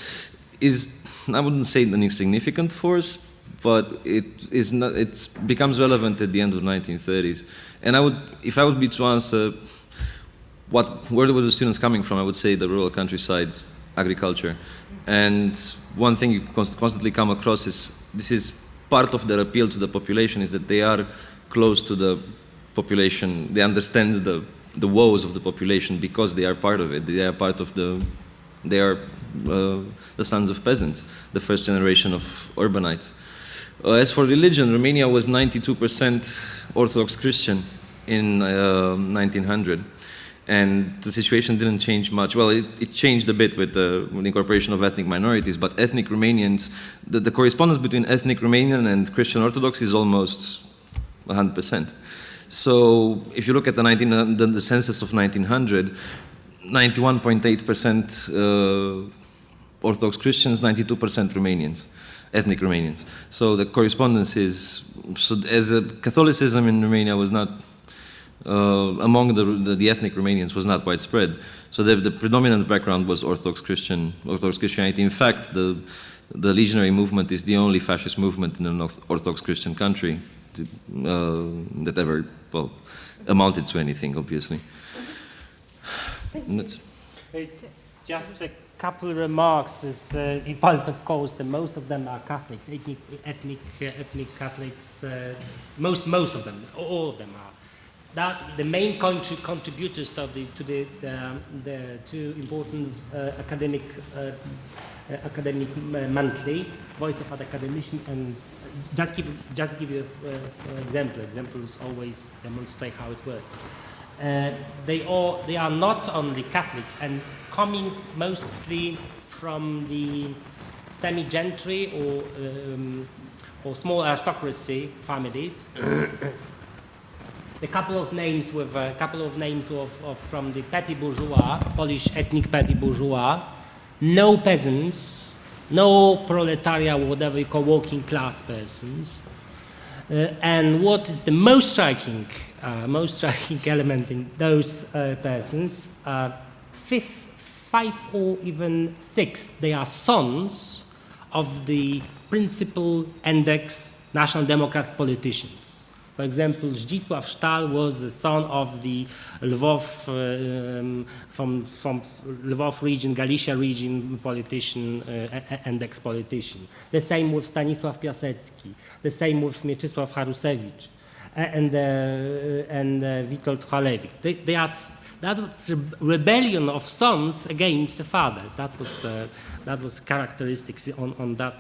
is, I wouldn't say an insignificant force, but it becomes relevant at the end of the 1930s. And if I would be to answer where were the students coming from, I would say the rural countryside, agriculture. And one thing you constantly come across is, this is part of their appeal to the population, is that they are close to the population, they understand the woes of the population because they are part of it, they are the sons of peasants, the first generation of urbanites. As for religion, Romania was 92% Orthodox Christian in 1900, and the situation didn't change much. Well, it changed a bit with the incorporation of ethnic minorities, but ethnic Romanians, the correspondence between ethnic Romanian and Christian Orthodox is almost 100%. So if you look at the census of 1900, 91.8% Orthodox Christians, 92% Romanians, ethnic Romanians. So the correspondence is, as Catholicism in Romania was not, among the ethnic Romanians was not widespread. So the predominant background was Orthodox Christianity. In fact, the legionary movement is the only fascist movement in an Orthodox Christian country that ever, well, amounted to anything, obviously. Just a couple of remarks. Impulse, of course, most of them are Catholics, ethnic Catholics. Most of them, all of them are. That the main contributors to the two important academic monthly, Voice of an Academician, and just give you an example. Examples always demonstrate how it works. They are not only Catholics and coming mostly from the semi-gentry or small aristocracy families. A couple of names from the petty bourgeois, Polish ethnic petty bourgeois. No peasants, no proletariat, whatever you call working class persons. And what is the most striking element in those persons? 5 or even 6, they are sons of the principal index National Democratic politicians. For example, Zdzisław Stal was the son of the Lvov, from Lvov region, Galicia region politician and ex-politician. The same with Stanisław Piasecki. The same with Mieczysław Harusewicz and Witold Halewik. That was a rebellion of sons against the fathers. That was characteristics on that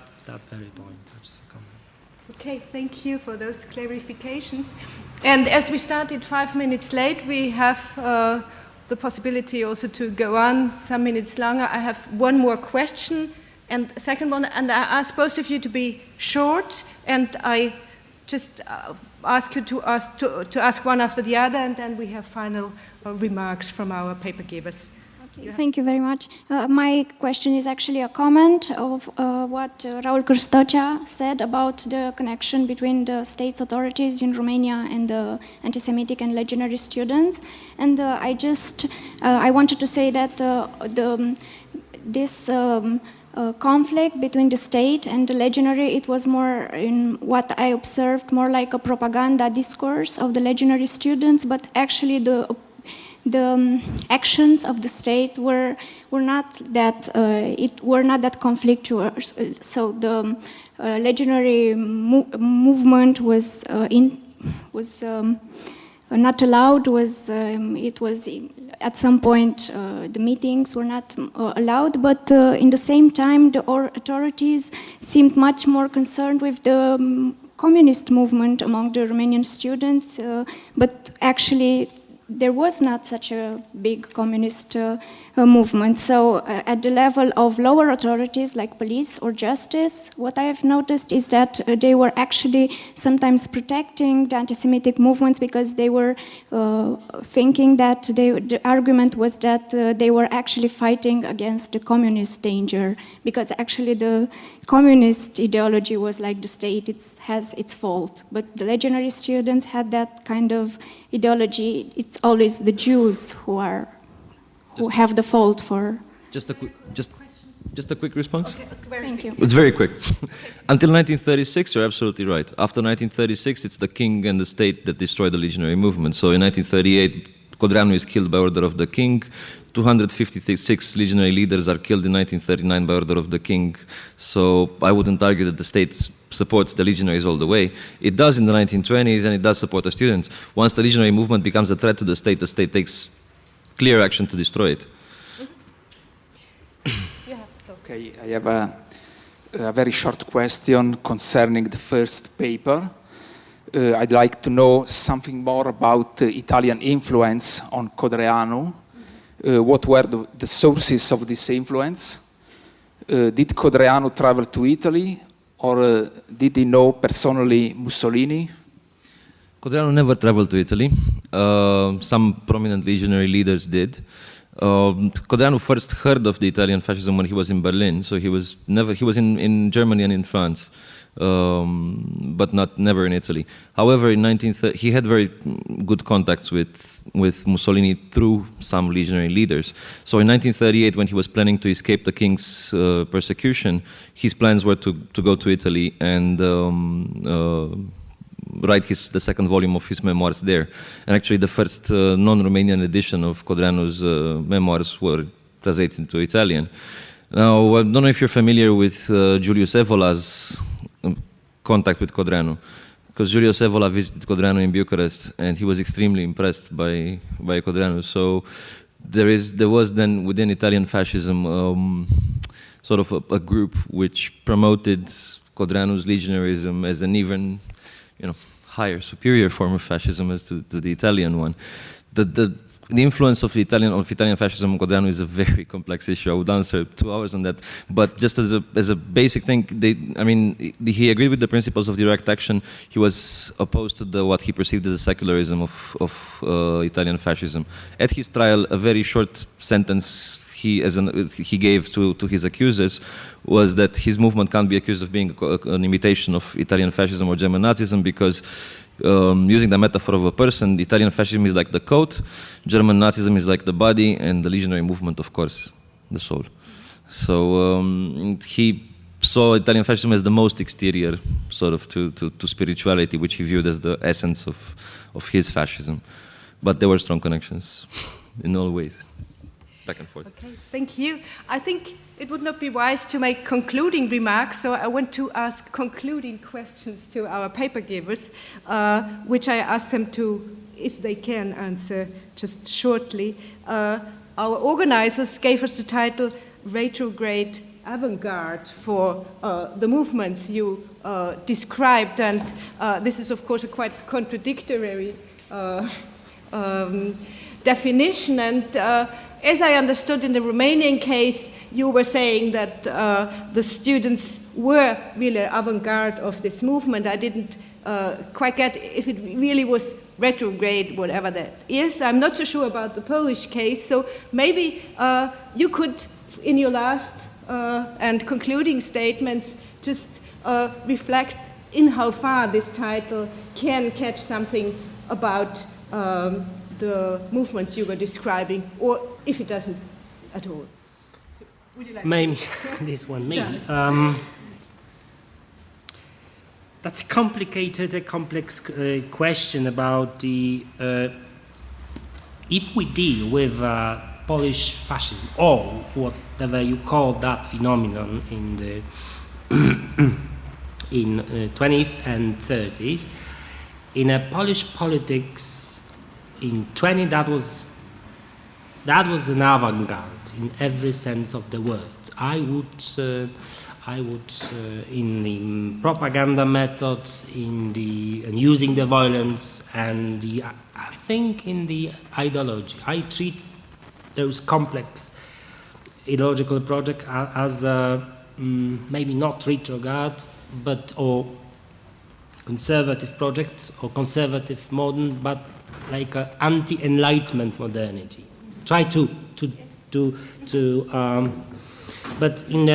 very point. Okay, thank you for those clarifications. And as we started 5 minutes late, we have the possibility also to go on some minutes longer. I have one more question and a second one, and I ask both of you to be short, and I just ask you to ask one after the other, and then we have final remarks from our paper givers. Okay, thank you very much. My question is actually a comment of what Raul Cœrstocea said about the connection between the state's authorities in Romania and the anti-Semitic and legionary students. And I wanted to say that this conflict between the state and the legionary, it was more, in what I observed, more like a propaganda discourse of the legionary students, but actually the actions of the state were not that conflictual. So the legionary movement was not allowed. It was at some point the meetings were not allowed, but in the same time the authorities seemed much more concerned with the communist movement among the Romanian students, but actually there was not such a big communist movement. So at the level of lower authorities like police or justice, what I have noticed is that they were actually sometimes protecting the anti-Semitic movements because they were thinking that the argument was that they were actually fighting against the communist danger, because actually the communist ideology was like the state has its fault, but the legionary students had that kind of ideology. It's always the Jews who have the fault for. Just a quick response. Okay. Thank you. It's very quick. Until 1936, you're absolutely right. After 1936, it's the king and the state that destroy the legionary movement. So in 1938, Codreanu is killed by order of the king. 256 legionary leaders are killed in 1939 by order of the king. So I wouldn't argue that the state supports the legionaries all the way. It does in the 1920s, and it does support the students. Once the legionary movement becomes a threat to the state takes clear action to destroy it. Okay, I have a very short question concerning the first paper. I'd like to know something more about Italian influence on Codreanu. What were the sources of this influence? Did Codreanu travel to Italy, or did he know personally Mussolini? Codreanu never traveled to Italy. Some prominent legionary leaders did. Codreanu first heard of the Italian fascism when he was in Berlin, so he was in Germany and in France, but never in Italy. However, in 1930, he had very good contacts with Mussolini through some legionary leaders. So in 1938, when he was planning to escape the king's persecution, his plans were to go to Italy and write the second volume of his memoirs there. And actually the first non-Romanian edition of Codreanu's memoirs were translated into Italian. Now, I don't know if you're familiar with Julius Evola's contact with Codreanu, because Julius Evola visited Codreanu in Bucharest, and he was extremely impressed by Codreanu. So there was then within Italian fascism sort of a group which promoted Codreanu's legionarism as an even higher, superior form of fascism as to the Italian one. The influence of Italian fascism on Codreanu is a very complex issue. I would answer 2 hours on that. But just as a basic thing, he agreed with the principles of direct action. He was opposed to what he perceived as the secularism of Italian fascism. At his trial, a very short sentence he gave to his accusers was that his movement can't be accused of being an imitation of Italian fascism or German Nazism, because using the metaphor of a person, Italian fascism is like the coat, German Nazism is like the body, and the legionary movement, of course, the soul. So he saw Italian fascism as the most exterior, sort of, to spirituality, which he viewed as the essence of his fascism. But there were strong connections in all ways, back and forth. Okay, thank you. I think it would not be wise to make concluding remarks, so I want to ask concluding questions to our paper givers, which I ask them to, if they can, answer just shortly. Our organizers gave us the title Retrograde Avantgarde for the movements you described, and this is of course a quite contradictory definition, and as I understood in the Romanian case, you were saying that the students were really avant-garde of this movement. I didn't quite get if it really was retrograde, whatever that is. I'm not so sure about the Polish case, so maybe you could, in your last and concluding statements, just reflect in how far this title can catch something about the movements you were describing, or if it doesn't at all. So, would you like maybe this one, maybe. That's a complex question about the if we deal with Polish fascism, or whatever you call that phenomenon in the in 20s and 30s, in a Polish politics in 20, that was an avant-garde in every sense of the word. I would in the propaganda methods, in using the violence, and I think in the ideology. I treat those complex ideological projects as maybe not retrograde, or conservative projects or conservative modern, but like an anti-enlightenment modernity. Try but in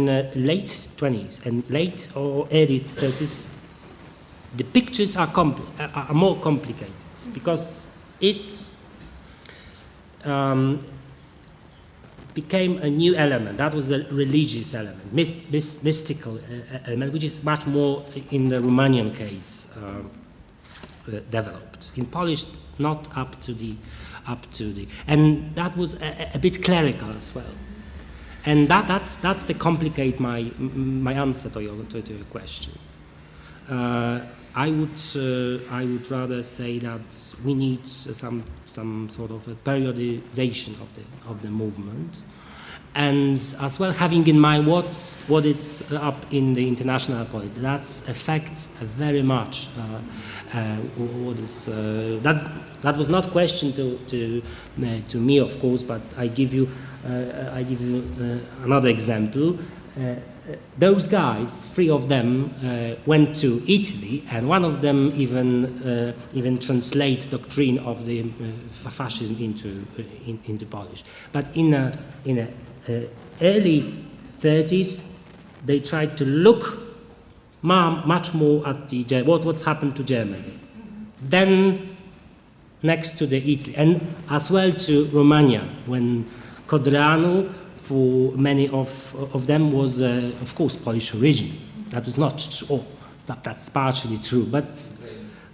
the late 20s and late or early 30s, the pictures are more complicated because it became a new element. That was a religious element, mystical element, which is much more in the Romanian case developed. In Polish, not up to the, and that was a bit clerical as well. And that's the complicate my answer to your question. I would rather say that we need some sort of a periodization of the movement, and as well having in mind what it's up in the international politics. That affects very much what is that was not questioned to me, of course, but I give you another example. Those guys, 3 of them, went to Italy, and one of them even translate doctrine of the fascism into Polish. But in early 30s, they tried to look much more at what's happened to Germany. Then next to the Italy, and as well to Romania, when Codreanu, for many of them, was of course Polish origin. That was not true. That's partially true, but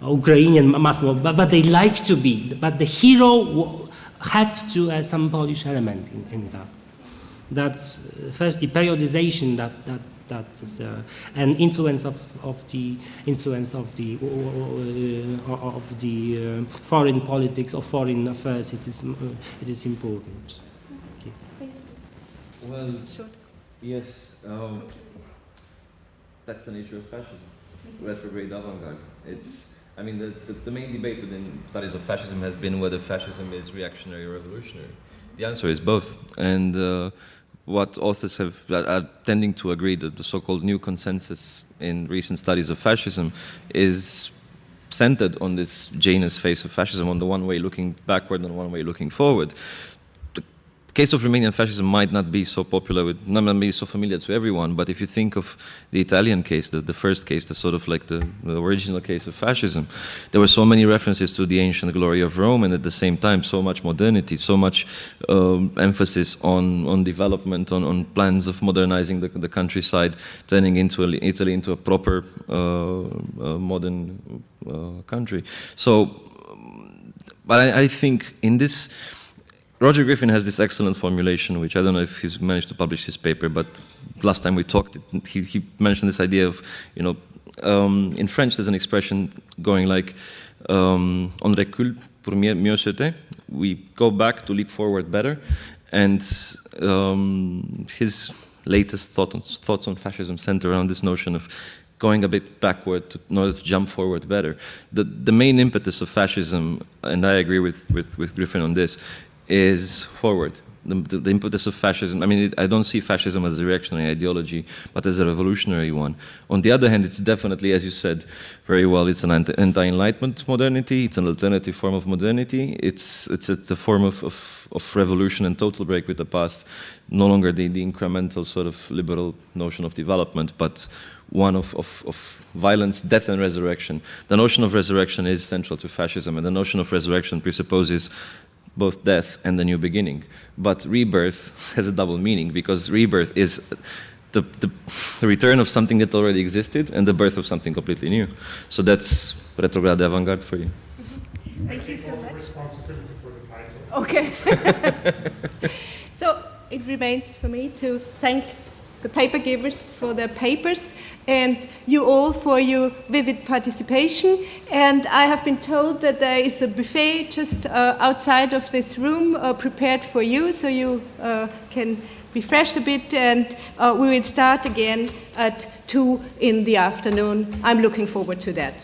Ukrainian much more. But they like to be. But the hero had to some Polish element in that. That's first the periodization that is an influence of the foreign politics or foreign affairs. It is important. Well, yes, that's the nature of fascism, retrograde avant-garde. I mean, the main debate within studies of fascism has been whether fascism is reactionary or revolutionary. The answer is both, and what authors are tending to agree that the so-called new consensus in recent studies of fascism is centered on this Janus phase of fascism, on the one way looking backward and one way looking forward. The case of Romanian fascism might not be so popular, not be so familiar to everyone, but if you think of the Italian case, the first case, the sort of like the original case of fascism, there were so many references to the ancient glory of Rome, and at the same time so much modernity, so much emphasis on development, on plans of modernizing the countryside, turning Italy into a proper modern country. So, but I think in this, Roger Griffin has this excellent formulation, which I don't know if he's managed to publish his paper, but last time we talked, he mentioned this idea of, you know, in French there's an expression going like, on recule pour mieux sauter, we go back to leap forward better, and his latest thoughts on fascism center around this notion of going a bit backward in order to jump forward better. The main impetus of fascism, and I agree with Griffin on this, is forward. The impetus of fascism, I mean, I don't see fascism as a reactionary ideology, but as a revolutionary one. On the other hand, it's definitely, as you said very well, it's an anti-enlightenment modernity, it's an alternative form of modernity, it's a form of revolution and total break with the past, no longer the incremental sort of liberal notion of development, but one of violence, death and resurrection. The notion of resurrection is central to fascism, and the notion of resurrection presupposes both death and the new beginning. But rebirth has a double meaning, because rebirth is the return of something that already existed and the birth of something completely new. So that's Retrograde Avantgarde for you. Thank you so much. Responsibility for the title. Okay. So it remains for me to thank the paper givers for their papers, and you all for your vivid participation. And I have been told that there is a buffet just outside of this room prepared for you, so you can refresh a bit, and we will start again at 2 in the afternoon. I'm looking forward to that.